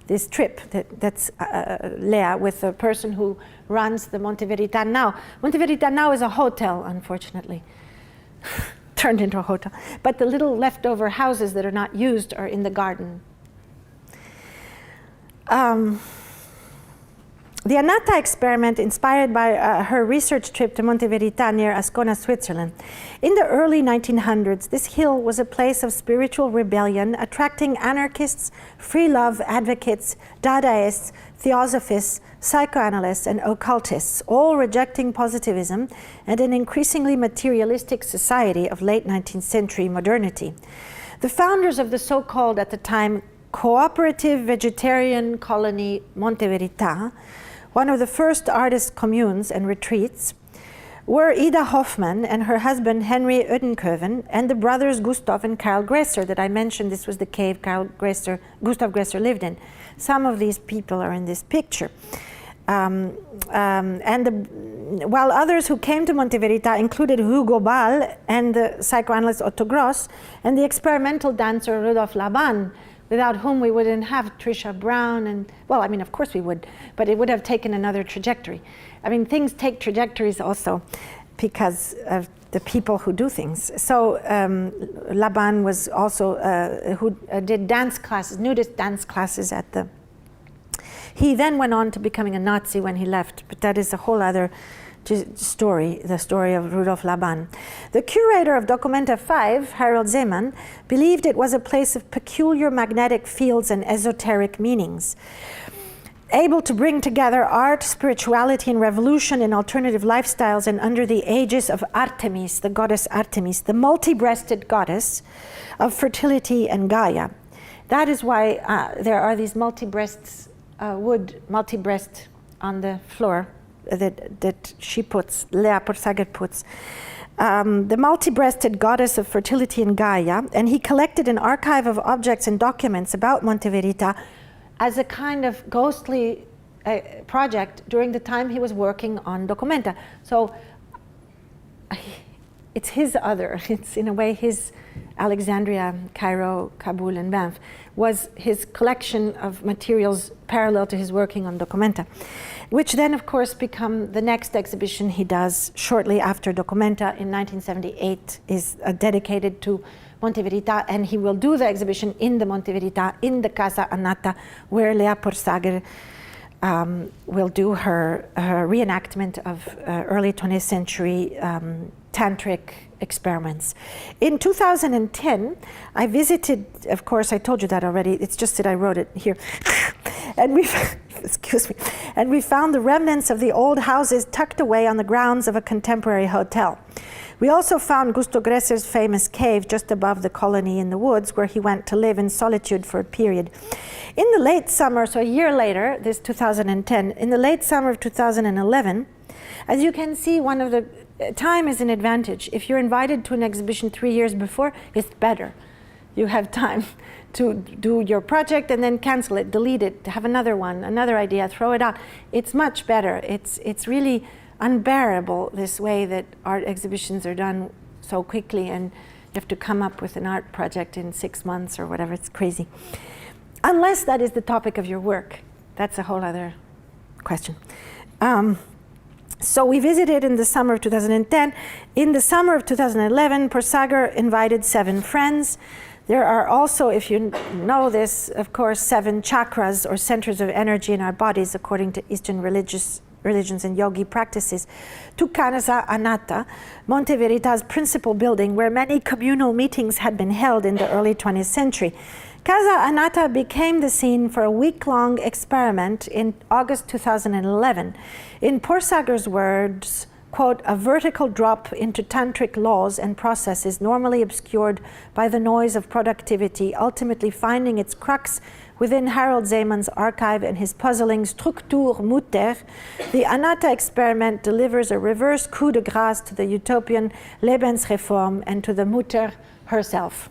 This trip, that's Lea with the person who runs the Monte Verità now. Monte Verità now is a hotel, unfortunately. Turned into a hotel. But the little leftover houses that are not used are in the garden. The Anatta experiment inspired by her research trip to Monte Verità near Ascona, Switzerland. In the early 1900s, this hill was a place of spiritual rebellion, attracting anarchists, free love advocates, Dadaists, theosophists, psychoanalysts, and occultists, all rejecting positivism and an increasingly materialistic society of late 19th century modernity. The founders of the so-called, at the time, cooperative vegetarian colony Monte Verità, one of the first artist communes and retreats, were Ida Hoffmann and her husband Henry Oedenkoven and the brothers Gustav and Karl Gräser that I mentioned. This was the cave Gustav Gräser lived in. Some of these people are in this picture. While others who came to Monte Verità included Hugo Ball and the psychoanalyst Otto Gross and the experimental dancer Rudolf Laban, without whom we wouldn't have Trisha Brown and, well, I mean, of course we would, but it would have taken another trajectory. I mean, things take trajectories also because of the people who do things. So Laban was also, who did dance classes, nudist dance classes at the, he then went on to becoming a Nazi when he left, but that is a whole other story, the story of Rudolf Laban. The curator of dOCUMENTA 5, Harold Zeman, believed it was a place of peculiar magnetic fields and esoteric meanings, able to bring together art, spirituality, and revolution in alternative lifestyles and under the aegis of Artemis, the goddess Artemis, the multi-breasted goddess of fertility and Gaia. That is why there are these multi-breasts, wood multi-breast on the floor that she puts, Lea Porsager puts. The multi-breasted goddess of fertility and Gaia, and he collected an archive of objects and documents about Monte Verità as a kind of ghostly project during the time he was working on dOCUMENTA. So it's his other, it's in a way his Alexandria, Cairo, Kabul, and Banff was his collection of materials parallel to his working on dOCUMENTA, which then of course become the next exhibition he does shortly after dOCUMENTA in 1978 is dedicated to Monte Verità, and he will do the exhibition in the Monte Verità, in the Casa Anatta, where Lea Porsager will do her reenactment of early 20th century tantric experiments. In 2010, I visited, of course, I told you that already, it's just that I wrote it here, and we, excuse me, and we found the remnants of the old houses tucked away on the grounds of a contemporary hotel. We also found Gustav Gräser's famous cave just above the colony in the woods, where he went to live in solitude for a period. In the late summer, so a year later, this 2010, in the late summer of 2011, as you can see, one of the time is an advantage. If you're invited to an exhibition 3 years before, it's better. You have time to do your project and then cancel it, delete it, have another one, another idea, throw it out. It's much better. It's really unbearable this way that art exhibitions are done so quickly and you have to come up with an art project in 6 months or whatever. It's crazy. Unless that is the topic of your work. That's a whole other question. So we visited in the summer of 2010. In the summer of 2011, Porsager invited 7 friends. There are also, if you know this, of course, 7 chakras or centers of energy in our bodies, according to Eastern religions and yogi practices, to Casa Anatta, Monte Verita's principal building, where many communal meetings had been held in the early 20th century. Casa Anatta became the scene for a week-long experiment in August 2011. In Porsager's words, quote, "a vertical drop into tantric laws and processes normally obscured by the noise of productivity, ultimately finding its crux within Harold Zeman's archive and his puzzling Struktur Mutter, the Anatta experiment delivers a reverse coup de grâce to the utopian Lebensreform and to the Mutter herself."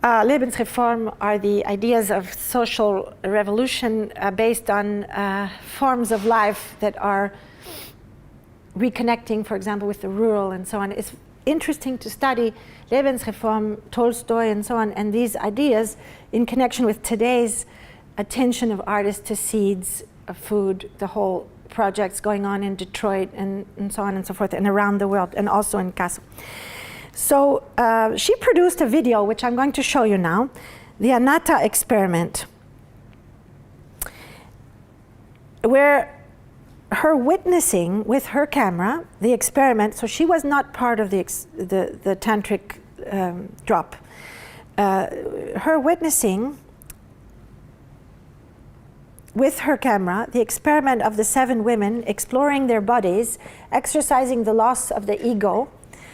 Lebensreform are the ideas of social revolution based on forms of life that are reconnecting, for example, with the rural and so on. It's interesting to study Lebensreform, Tolstoy, and so on, and these ideas in connection with today's attention of artists to seeds, of food, the whole projects going on in Detroit, and so on and so forth, and around the world, and also in Kassel. So she produced a video, which I'm going to show you now, the Anatta experiment, where her witnessing with her camera the experiment, so she was not part of the tantric drop. Her witnessing with her camera the experiment of the 7 women exploring their bodies, exercising the loss of the ego,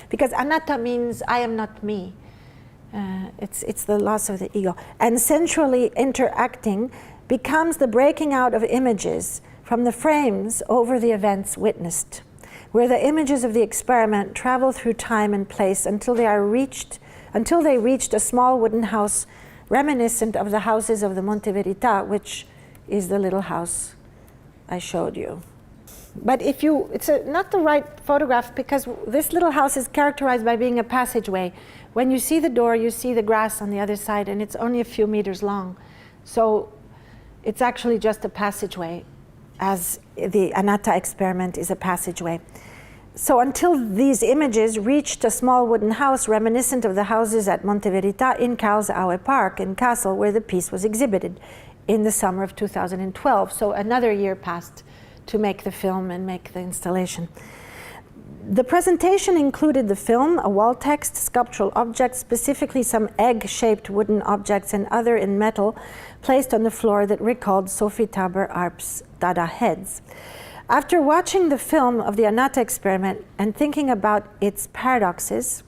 because anatta means I am not me. It's the loss of the ego. And sensually interacting becomes the breaking out of images from the frames over the events witnessed, where the images of the experiment travel through time and place until they reached a small wooden house reminiscent of the houses of the Monte Verità, which is the little house I showed you. But it's not the right photograph, because this little house is characterized by being a passageway. When you see the door, you see the grass on the other side, and it's only a few meters long. So it's actually just a passageway, as the Anatta experiment is a passageway. So until these images reached a small wooden house reminiscent of the houses at Monte Verità in Karlsruhe Park in Kassel, where the piece was exhibited in the summer of 2012. So another year passed to make the film and make the installation. The presentation included the film, a wall text, sculptural objects, specifically some egg-shaped wooden objects and other in metal, placed on the floor that recalled Sophie Taber-Arp's Dada heads. After watching the film of the Anatta experiment and thinking about its paradoxes,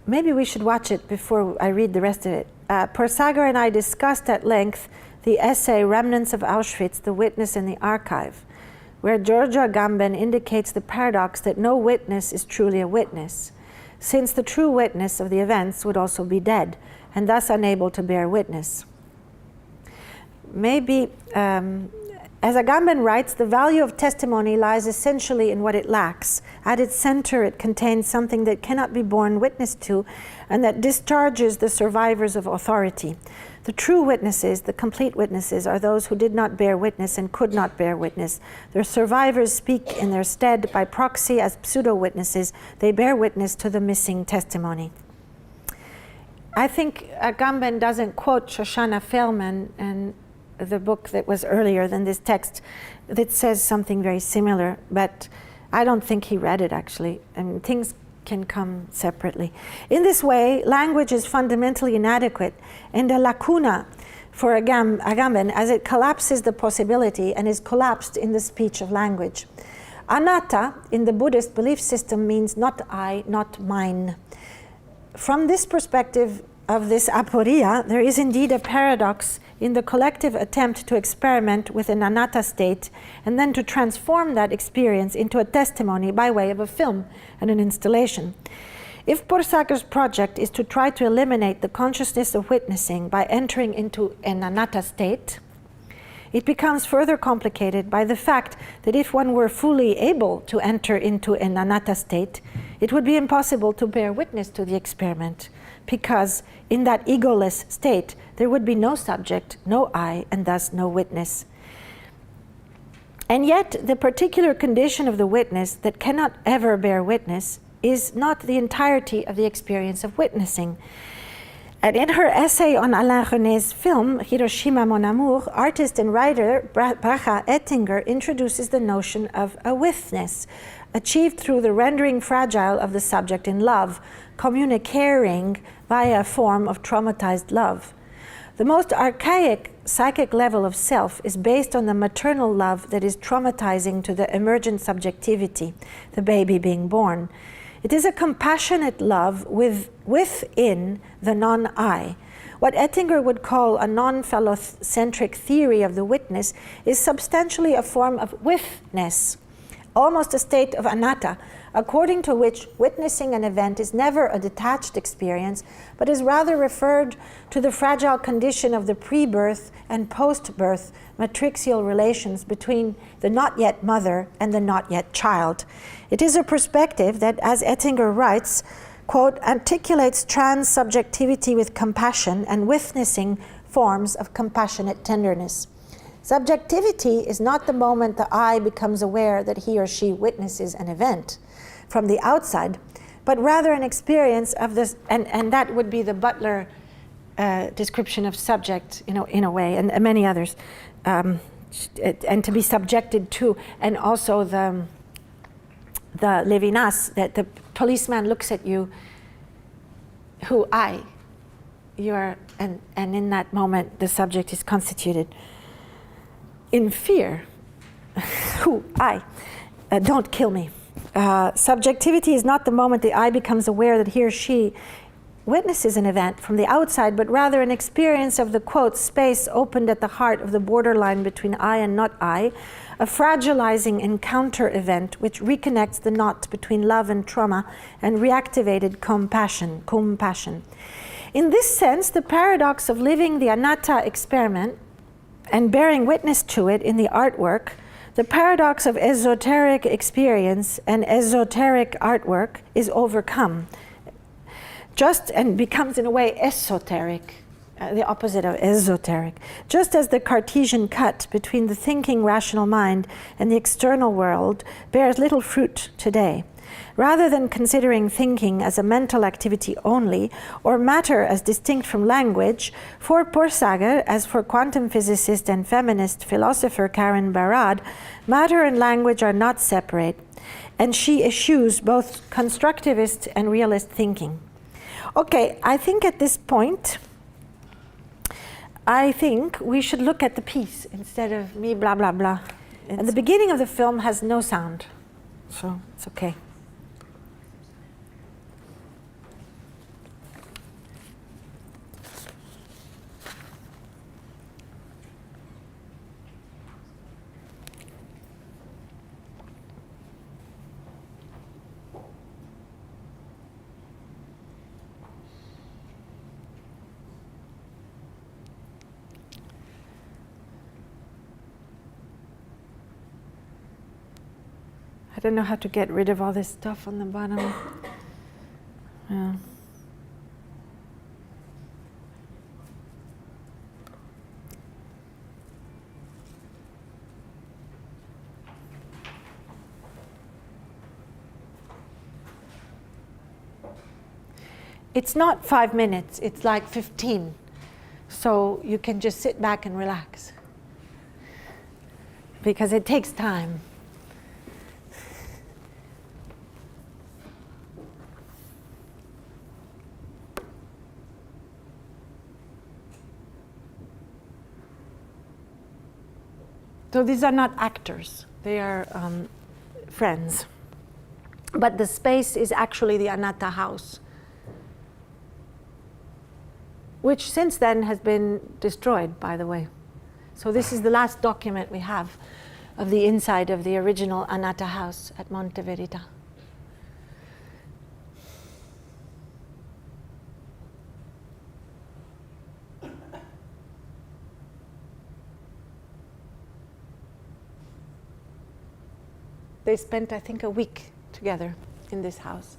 maybe we should watch it before I read the rest of it. Porsager and I discussed at length the essay Remnants of Auschwitz, The Witness in the Archive, where Georgia Agamben indicates the paradox that no witness is truly a witness, since the true witness of the events would also be dead, and thus unable to bear witness. Maybe, as Agamben writes, the value of testimony lies essentially in what it lacks. At its center, it contains something that cannot be borne witness to, and that discharges the survivors of authority. The true witnesses, the complete witnesses, are those who did not bear witness and could not bear witness. Their survivors speak in their stead by proxy as pseudo-witnesses. They bear witness to the missing testimony. I think Agamben doesn't quote Shoshana Feldman and the book that was earlier than this text that says something very similar, but I don't think he read it actually. I mean, things can come separately. In this way, language is fundamentally inadequate and a lacuna for Agamben, as it collapses the possibility and is collapsed in the speech of language. Anatta in the Buddhist belief system means not I, not mine. From this perspective of this aporia, there is indeed a paradox in the collective attempt to experiment with an anatta state and then to transform that experience into a testimony by way of a film and an installation. If Porsager's project is to try to eliminate the consciousness of witnessing by entering into an anatta state, it becomes further complicated by the fact that if one were fully able to enter into an anatta state, it would be impossible to bear witness to the experiment, because in that egoless state, there would be no subject, no I, and thus no witness. And yet, the particular condition of the witness that cannot ever bear witness is not the entirety of the experience of witnessing. And in her essay on Alain René's film, Hiroshima Mon Amour, artist and writer Bracha Ettinger introduces the notion of a withness, achieved through the rendering fragile of the subject in love, communicating via a form of traumatized love. The most archaic psychic level of self is based on the maternal love that is traumatizing to the emergent subjectivity, the baby being born. It is a compassionate love within the non-I. What Ettinger would call a non-phallocentric theory of the witness is substantially a form of withness, almost a state of anatta, according to which witnessing an event is never a detached experience, but is rather referred to the fragile condition of the pre-birth and post-birth matrixial relations between the not yet mother and the not yet child. It is a perspective that, as Ettinger writes, quote, articulates trans subjectivity with compassion and witnessing forms of compassionate tenderness. Subjectivity is not the moment the I becomes aware that he or she witnesses an event from the outside, but rather an experience of this, and that would be the Butler description of subject, in a way, and many others, and to be subjected to, and also the Levinas, that the policeman looks at you, you are, and in that moment the subject is constituted in fear. Don't kill me. Subjectivity is not the moment the I becomes aware that he or she witnesses an event from the outside, but rather an experience of the, quote, space opened at the heart of the borderline between I and not I, a fragilizing encounter event which reconnects the knot between love and trauma and reactivated compassion. In this sense, the paradox of living the anatta experiment and bearing witness to it in the artwork, the paradox of esoteric experience and esoteric artwork is overcome, and becomes in a way esoteric, the opposite of esoteric, just as the Cartesian cut between the thinking rational mind and the external world bears little fruit today. Rather than considering thinking as a mental activity only, or matter as distinct from language, for Porsager, as for quantum physicist and feminist philosopher Karen Barad, matter and language are not separate, and she eschews both constructivist and realist thinking. Okay, I think at this point, we should look at the piece instead of me blah, blah, blah. And the beginning of the film has no sound, so it's okay. I don't know how to get rid of all this stuff on the bottom. Yeah. It's not 5 minutes, it's like 15. So you can just sit back and relax. Because it takes time. So these are not actors, they are friends. But the space is actually the Anatta house, which since then has been destroyed, by the way. So this is the last document we have of the inside of the original Anatta house at Monte Verita. They spent, I think, a week together in this house.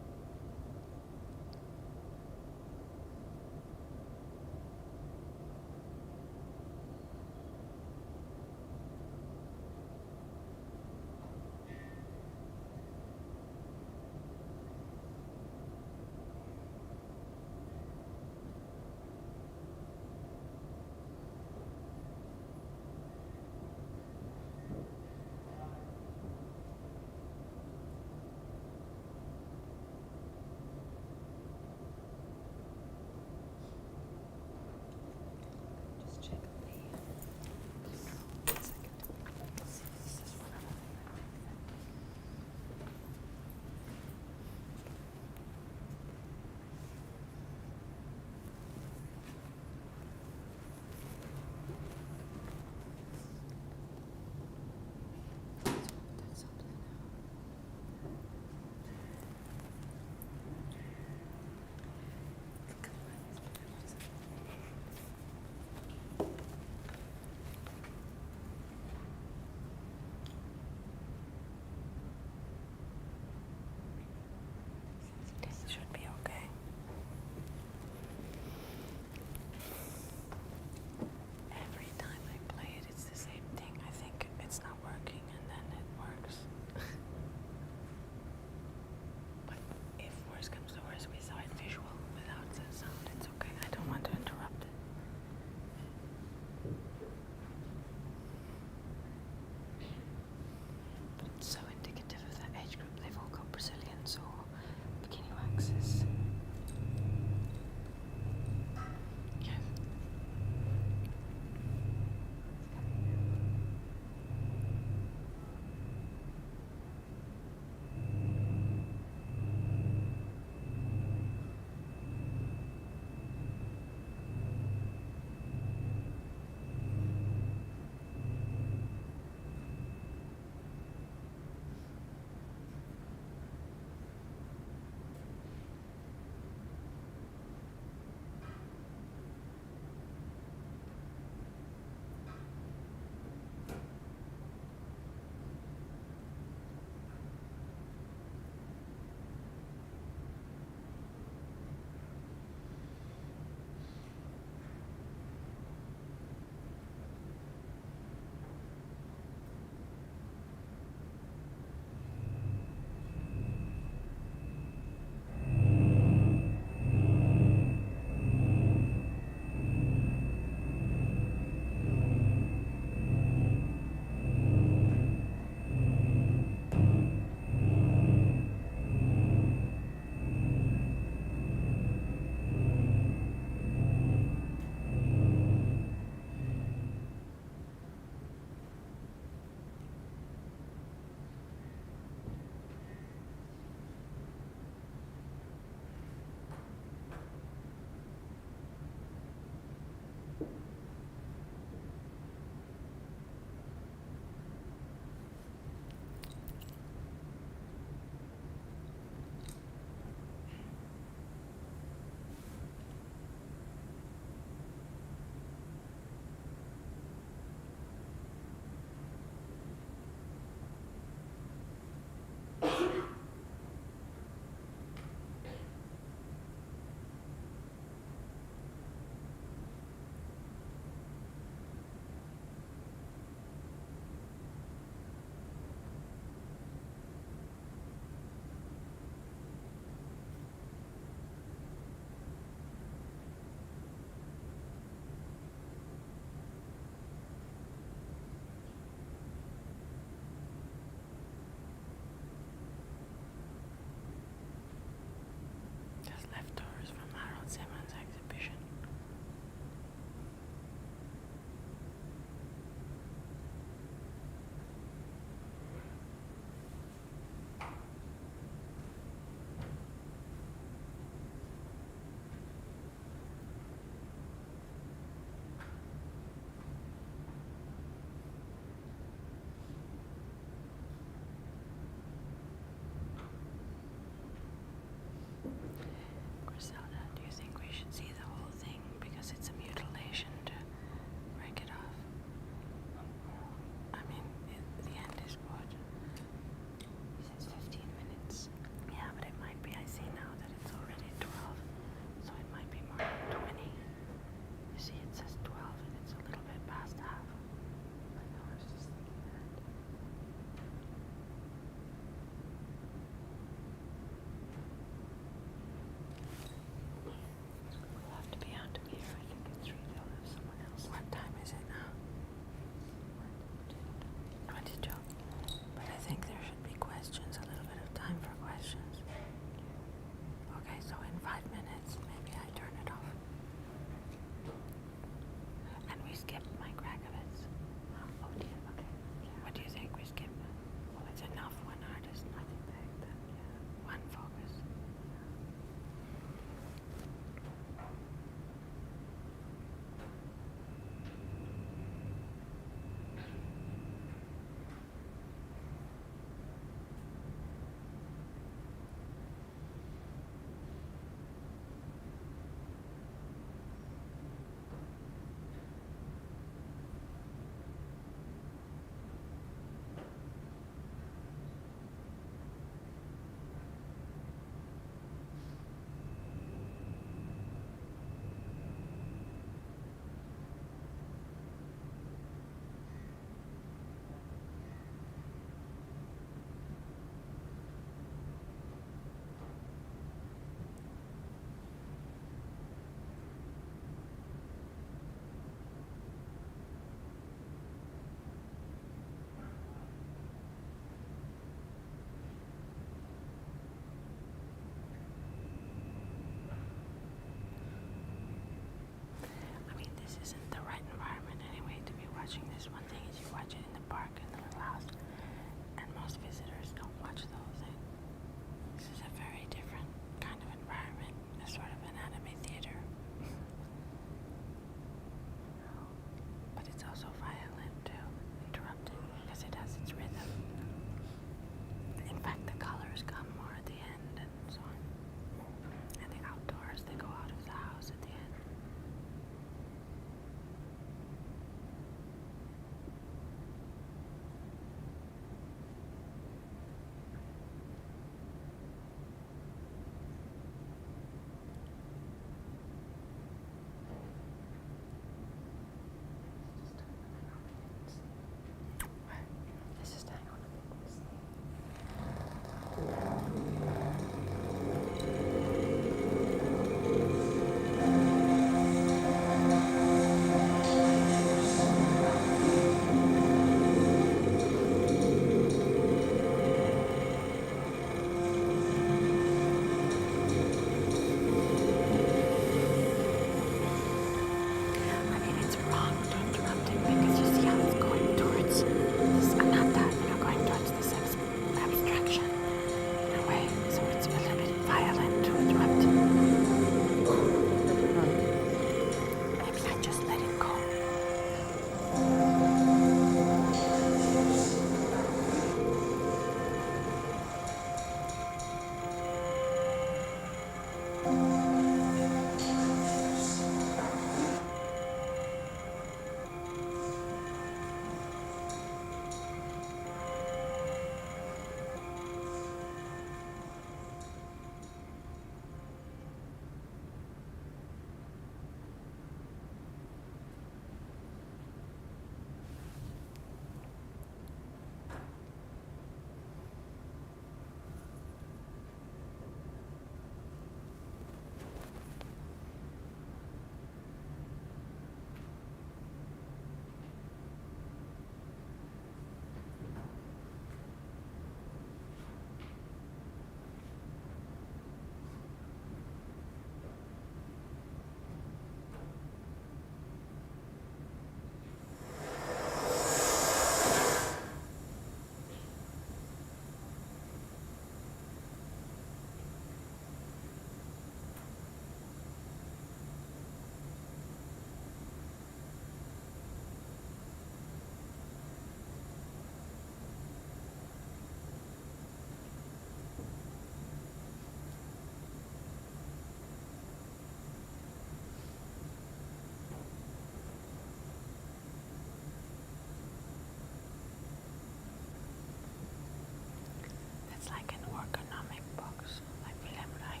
It's like an ergonomic box, like Wilhelm Reich.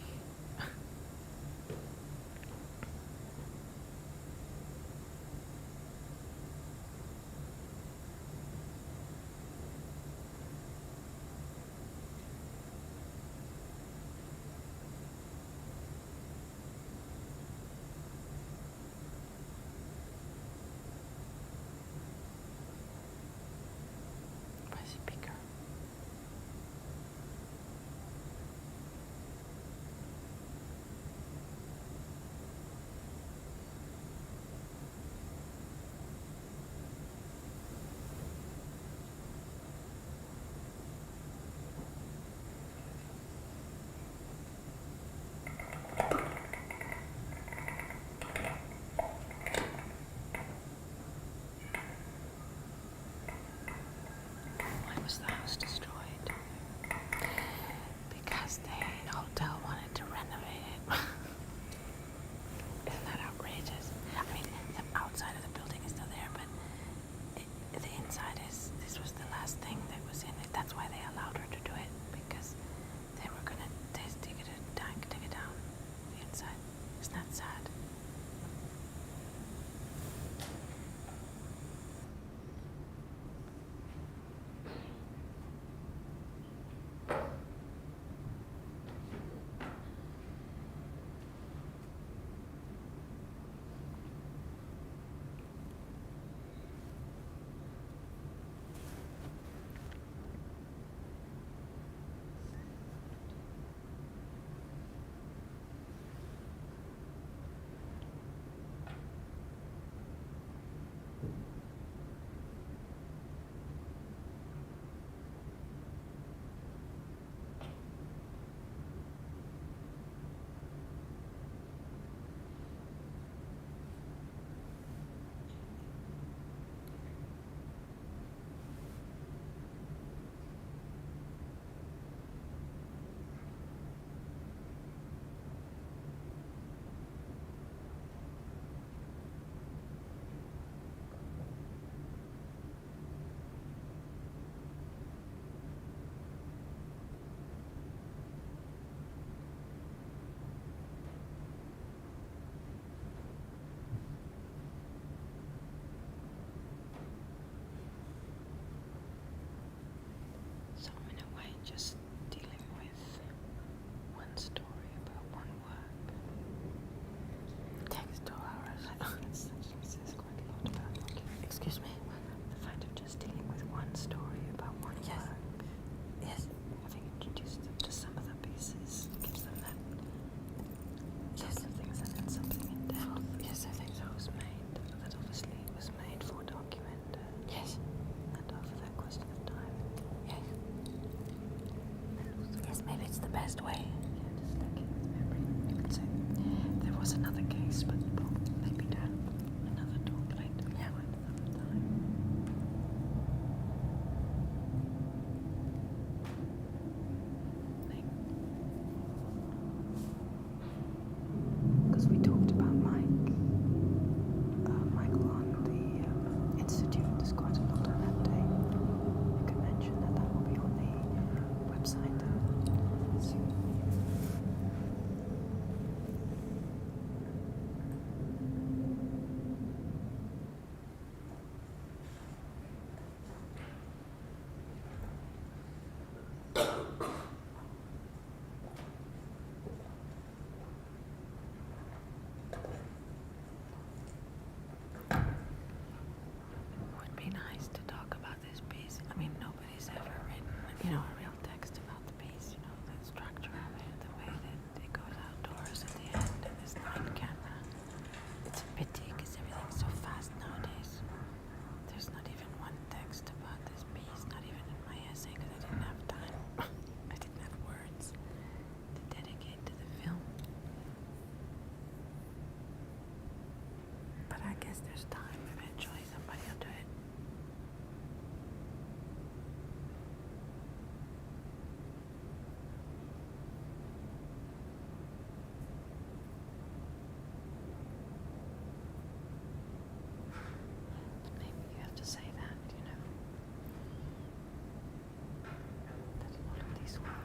Speaker. Why was the house destroyed? Because the hotel wanted to renovate it. Isn't that outrageous? I mean, the outside of the building is still there, but the inside is, this was the last thing that was in it. That's why they allowed her to do it, because they were gonna dig it down the inside. Isn't that sad? Just dealing with one story about one work. Takes 2 hours. It says quite a lot about document. Excuse me? The fact of just dealing with one story about one work. Yes. Having introduced them to some of the pieces gives them that. Yes. Things and then something in depth. Yes, I think so. Was made. That obviously was made for dOCUMENTA. Yes. And over that question of time. Yes. Yes, maybe it's the best way. Yeah, just like memory. You could say there was another case, but we'll maybe do another talk later. Yeah, another time. Because we talked about Michael on the Institute. There's quite a lot on that day. You can mention that will be on the website. Would be nice to talk about this piece. I mean, nobody's ever written, a real text about the piece, the structure of it, the way that it goes outdoors at the end, and this night camera. It's a pity because everything's so fast nowadays. There's not even one text about this piece, not even in my essay, because I didn't have time. I didn't have words to dedicate to the film. But I guess there's time. Eventually somebody will do it. Maybe you have to say that, that in all of these works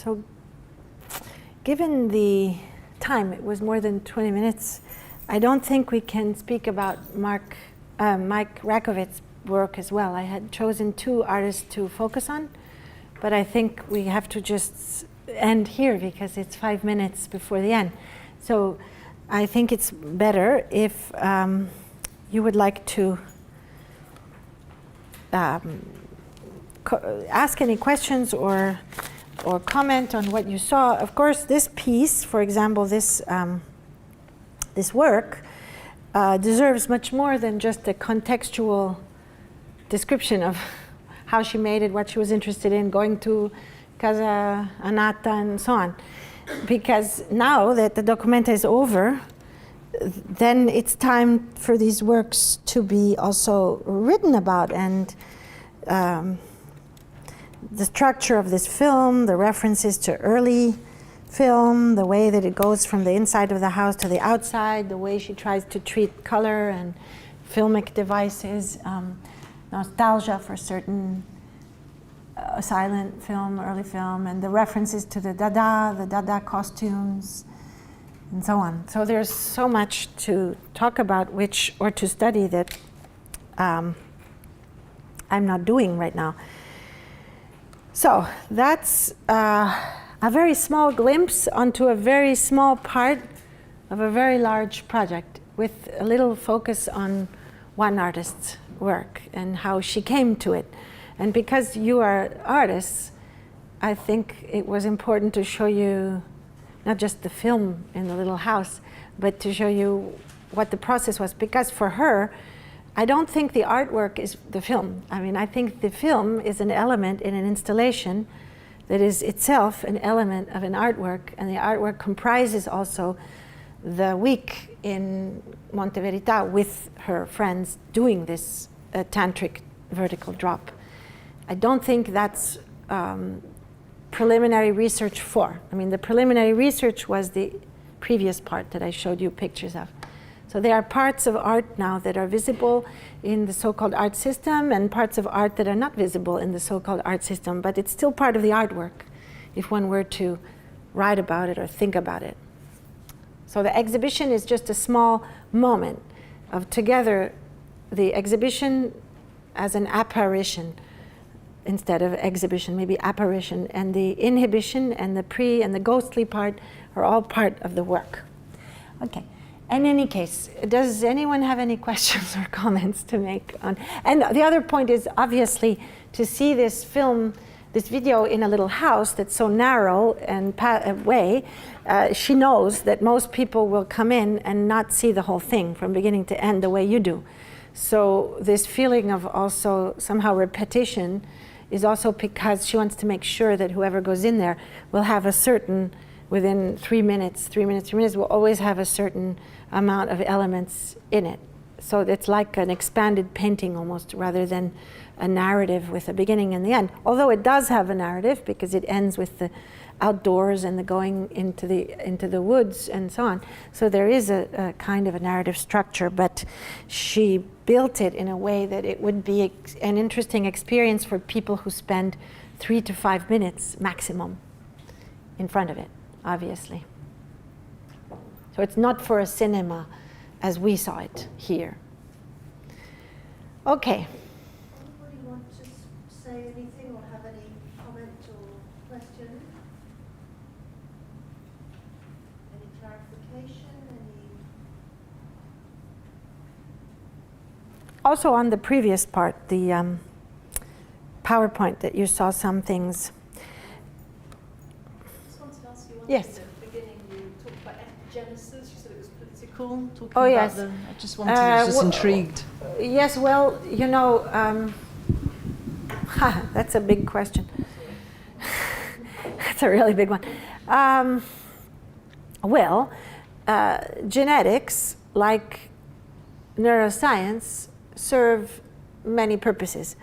So given the time, it was more than 20 minutes, I don't think we can speak about Mike Rakowitz's work as well. I had chosen 2 artists to focus on, but I think we have to just end here because it's 5 minutes before the end. So I think it's better if you would like to ask any questions or comment on what you saw. Of course, this piece, for example, this work deserves much more than just a contextual description of how she made it, what she was interested in, going to Casa Anata and so on. Because now that the dOCUMENTA is over, then it's time for these works to be also written about, and the structure of this film, the references to early film, the way that it goes from the inside of the house to the outside, the way she tries to treat color and filmic devices, nostalgia for certain silent film, early film, and the references to the Dada costumes, and so on. So there's so much to talk about, or to study, that I'm not doing right now. So that's a very small glimpse onto a very small part of a very large project, with a little focus on one artist's work and how she came to it. And because you are artists, I think it was important to show you not just the film in the little house, but to show you what the process was. Because for her, I don't think the artwork is the film. I mean, I think the film is an element in an installation that is itself an element of an artwork, and the artwork comprises also the week in Monte Verità with her friends doing this tantric vertical drop. I don't think that's preliminary research for. I mean, the preliminary research was the previous part that I showed you pictures of. So there are parts of art now that are visible in the so-called art system, and parts of art that are not visible in the so-called art system, but it's still part of the artwork if one were to write about it or think about it. So the exhibition is just a small moment of together the exhibition as an apparition instead of exhibition, maybe apparition, and the inhibition and the pre and the ghostly part are all part of the work. Okay. In any case, does anyone have any questions or comments to make on? And the other point is obviously to see this film, this video in a little house that's so narrow and way, she knows that most people will come in and not see the whole thing from beginning to end the way you do. So this feeling of also somehow repetition is also because she wants to make sure that whoever goes in there will have a certain, within 3 minutes, will always have a certain amount of elements in it. So it's like an expanded painting almost, rather than a narrative with a beginning and the end. Although it does have a narrative because it ends with the outdoors and the going into the woods and so on. So there is a kind of a narrative structure, but she built it in a way that it would be an interesting experience for people who spend 3 to 5 minutes maximum in front of it, obviously. So it's not for a cinema as we saw it here. Okay. Anybody want to say anything or have any comment or question? Any clarification? Also on the previous part, the PowerPoint that you saw some things. I just wanted to ask you one Yes. thing. At the beginning you talked about epigenesis. You said it was political. Talking Oh, about yes. I just wanted, I was just intrigued. Yes, well, you know, that's a big question. That's a really big one. Genetics, like neuroscience, serve many purposes.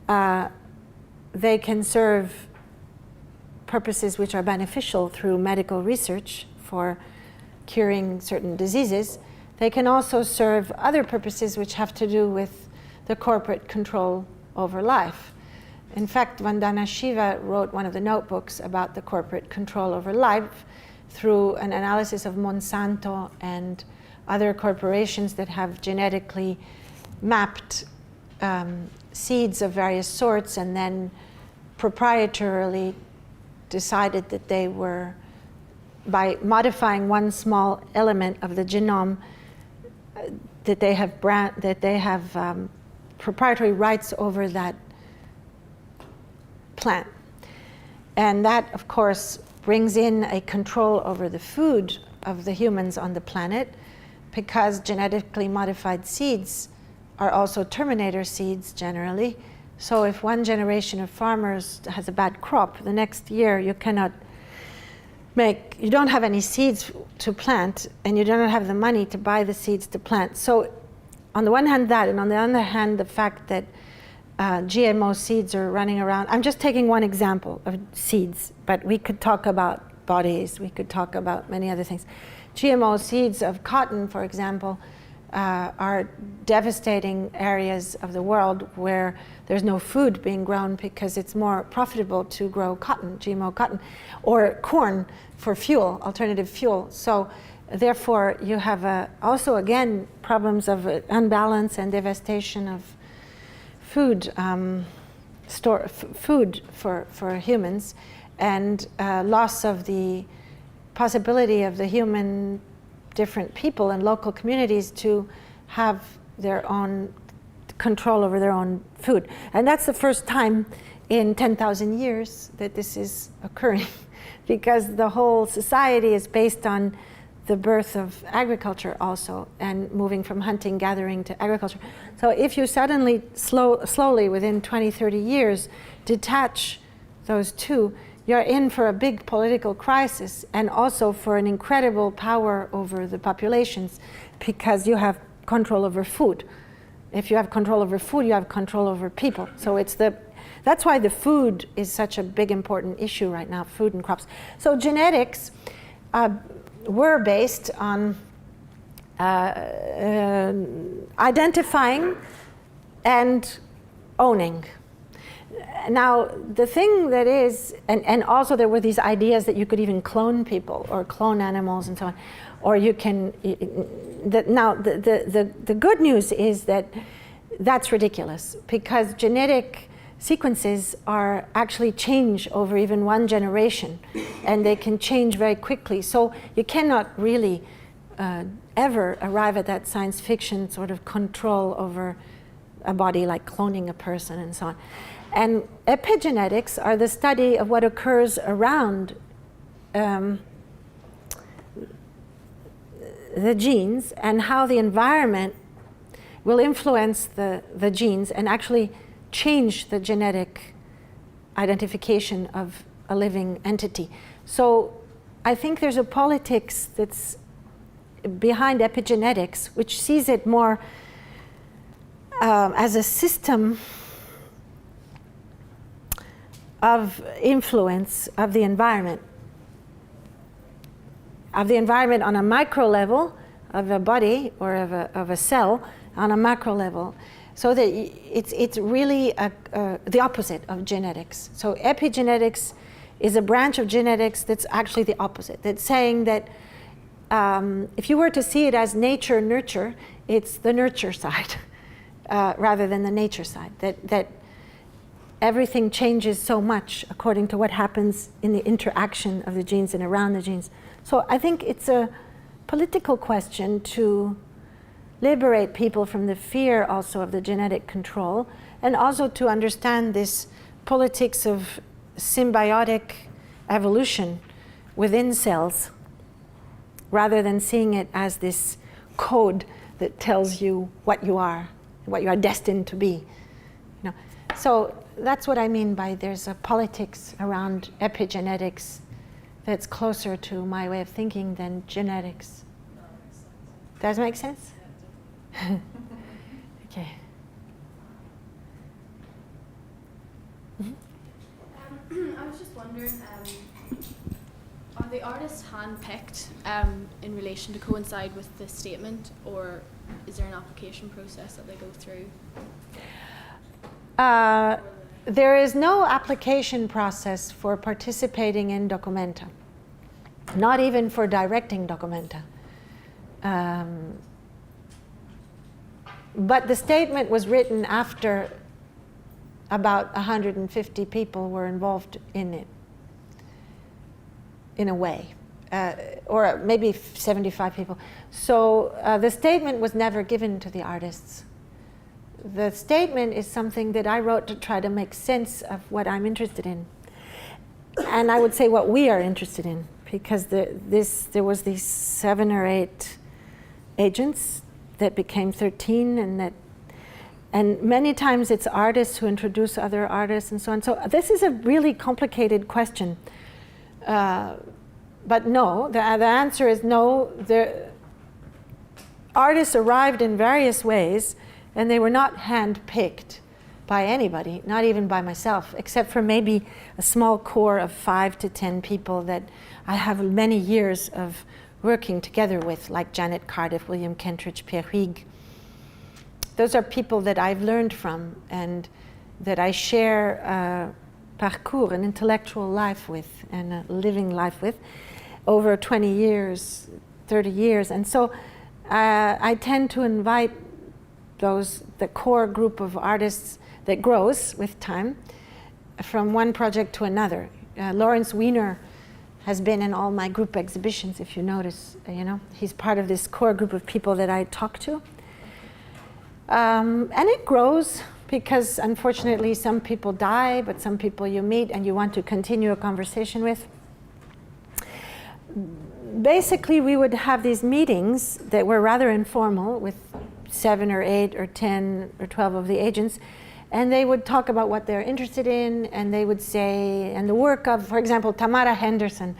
They can serve purposes which are beneficial through medical research for curing certain diseases. They can also serve other purposes which have to do with the corporate control over life. In fact, Vandana Shiva wrote one of the notebooks about the corporate control over life through an analysis of Monsanto and other corporations that have genetically mapped seeds of various sorts and then proprietarily decided that they were, by modifying one small element of the genome, that they have proprietary rights over that plant. And that, of course, brings in a control over the food of the humans on the planet, because genetically modified seeds are also terminator seeds generally. So if one generation of farmers has a bad crop, the next year you don't have any seeds to plant, and you don't have the money to buy the seeds to plant. So on the one hand that, and on the other hand the fact that GMO seeds are running around. I'm just taking one example of seeds, but we could talk about bodies, we could talk about many other things. GMO seeds of cotton, for example, are devastating areas of the world where there's no food being grown because it's more profitable to grow cotton, GMO cotton, or corn for fuel, alternative fuel. So therefore you have also again problems of unbalance and devastation of food, food for humans, and loss of the possibility of the human, different people and local communities to have their own control over their own food. And that's the first time in 10,000 years that this is occurring, because the whole society is based on the birth of agriculture also, and moving from hunting, gathering to agriculture. So if you suddenly, slowly, within 20, 30 years, detach those two, you're in for a big political crisis, and also for an incredible power over the populations, because you have control over food. If you have control over food, you have control over people. So that's why the food is such a big important issue right now, food and crops. So genetics were based on identifying and owning. Now, the thing that is, and also there were these ideas that you could even clone people or clone animals and so on, or you can, now the good news is that that's ridiculous, because genetic sequences are actually change over even one generation, and they can change very quickly. So you cannot really ever arrive at that science fiction sort of control over a body, like cloning a person and so on. And epigenetics are the study of what occurs around the genes, and how the environment will influence the genes and actually change the genetic identification of a living entity. So I think there's a politics that's behind epigenetics, which sees it more as a system of influence of the environment on a micro level of a body or of a cell, on a macro level, so that it's really the opposite of genetics. So epigenetics is a branch of genetics that's actually the opposite. That's saying that if you were to see it as nature nurture, it's the nurture side rather than the nature side. That everything changes so much according to what happens in the interaction of the genes and around the genes. So I think it's a political question to liberate people from the fear also of the genetic control, and also to understand this politics of symbiotic evolution within cells, rather than seeing it as this code that tells you what you are destined to be. So that's what I mean by there's a politics around epigenetics that's closer to my way of thinking than genetics. Does that make sense? Okay. I was just wondering, are the artists hand-picked in relation to coincide with the statement, or is there an application process that they go through? there is no application process for participating in dOCUMENTA, not even for directing dOCUMENTA. But the statement was written after about 150 people were involved in it, in a way, or maybe 75 people. So the statement was never given to the artists. The statement is something that I wrote to try to make sense of what I'm interested in. And I would say what we are interested in, because there was these 7 or 8 agents that became 13, and many times it's artists who introduce other artists and so on. So this is a really complicated question. But no, the answer is no. The artists arrived in various ways, and they were not hand-picked by anybody, not even by myself, except for maybe a small core of 5 to 10 people that I have many years of working together with, like Janet Cardiff, William Kentridge, Pierre Huyghe. Those are people that I've learned from and that I share parcours, an intellectual life with, and a living life with, over 20 years, 30 years. And so I tend to invite the core group of artists that grows with time from one project to another. Lawrence Weiner has been in all my group exhibitions, if you notice. He's part of this core group of people that I talk to. And it grows because, unfortunately, some people die, but some people you meet and you want to continue a conversation with. Basically, we would have these meetings that were rather informal with 7 or 8 or 10 or 12 of the agents, and they would talk about what they're interested in, and they would say, and the work of, for example, Tamara Henderson,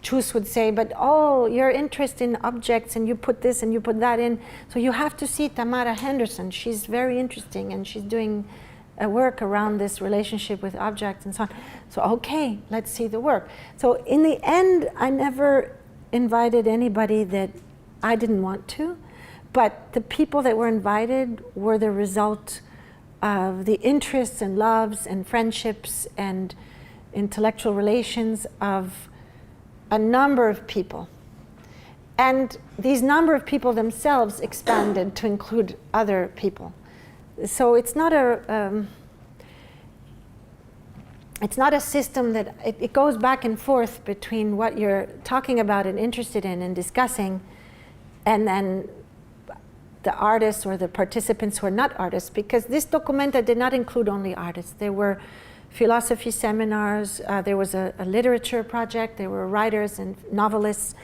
Chus would say, but oh, your interest in objects, and you put this and you put that in, so you have to see Tamara Henderson. She's very interesting, and she's doing a work around this relationship with objects and so on. So okay, let's see the work. So in the end, I never invited anybody that I didn't want to, but the people that were invited were the result of the interests and loves and friendships and intellectual relations of a number of people. And these number of people themselves expanded to include other people. So it's not a system that, it goes back and forth between what you're talking about and interested in and discussing, and then the artists or the participants who are not artists, because this dOCUMENTA did not include only artists. There were philosophy seminars, there was a literature project, there were writers and novelists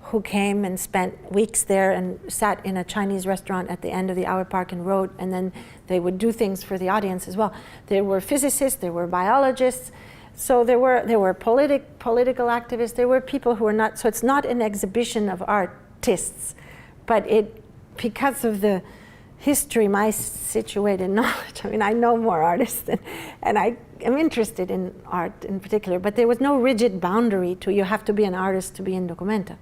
who came and spent weeks there and sat in a Chinese restaurant at the end of the Hour Park and wrote, and then they would do things for the audience as well. There were physicists, there were biologists, so there were political activists, there were people who were not, so it's not an exhibition of artists, but because of the history, my situated knowledge, I mean, I know more artists and I am interested in art in particular, but there was no rigid boundary to you have to be an artist to be in dOCUMENTA.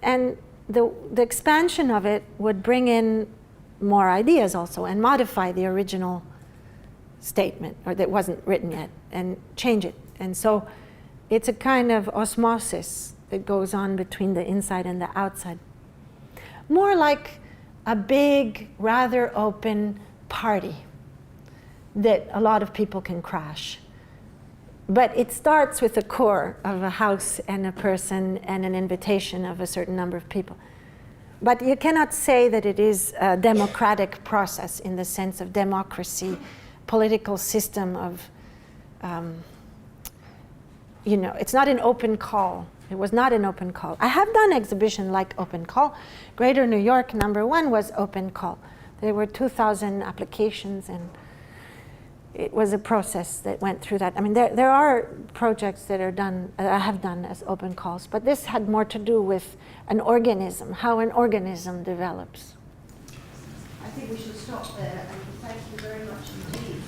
And the expansion of it would bring in more ideas also and modify the original statement, or that wasn't written yet, and change it. And so it's a kind of osmosis that goes on between the inside and the outside. More like a big, rather open party that a lot of people can crash. But it starts with the core of a house and a person and an invitation of a certain number of people. But you cannot say that it is a democratic process in the sense of democracy, political system of, it's not an open call. It was not an open call. I have done exhibition like open call. Greater New York #1 was open call. There were 2,000 applications, and it was a process that went through that. I mean, there are projects that are done, I have done as open calls, but this had more to do with an organism, how an organism develops. I think we should stop there, and thank you very much indeed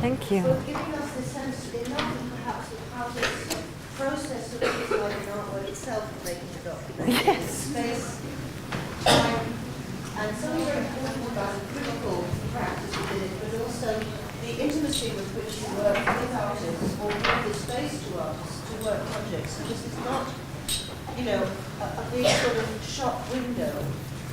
Thank you. for giving us the sense enough, perhaps, of how this process of visualizing artwork itself is making a document. Yes. Space, time, and something very important about the critical practice within it, but also the intimacy efficiency with which you work with artists or give the space to artists to work projects. So this is not, you know, a big sort of shop window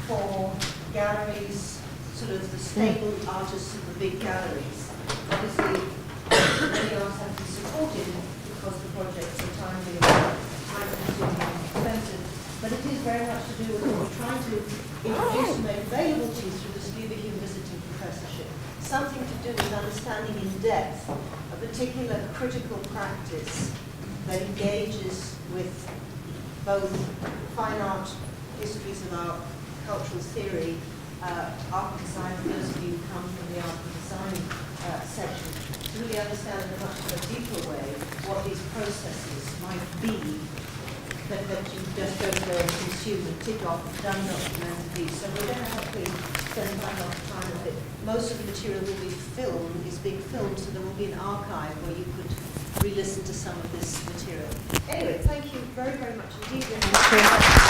for galleries, sort of the stable artists of the big galleries. Obviously, many artists have to be supported because the projects are timely and time-consuming and expensive. But it is very much to do with what we're trying to introduce and make available to you through this Leverhulme visiting professorship. Something to do with understanding in depth a particular critical practice that engages with both fine art, histories of art, cultural theory, art and design, for those of you who come from the art and design section, to really understand in a much more deeper way what these processes might be that you just don't go and consume and tick off done documented piece. So we're going to hopefully spend quite a lot of time with it. Most of the material will be filmed, is being filmed, so there will be an archive where you could re-listen to some of this material. Anyway, thank you very, very much indeed. Thank you.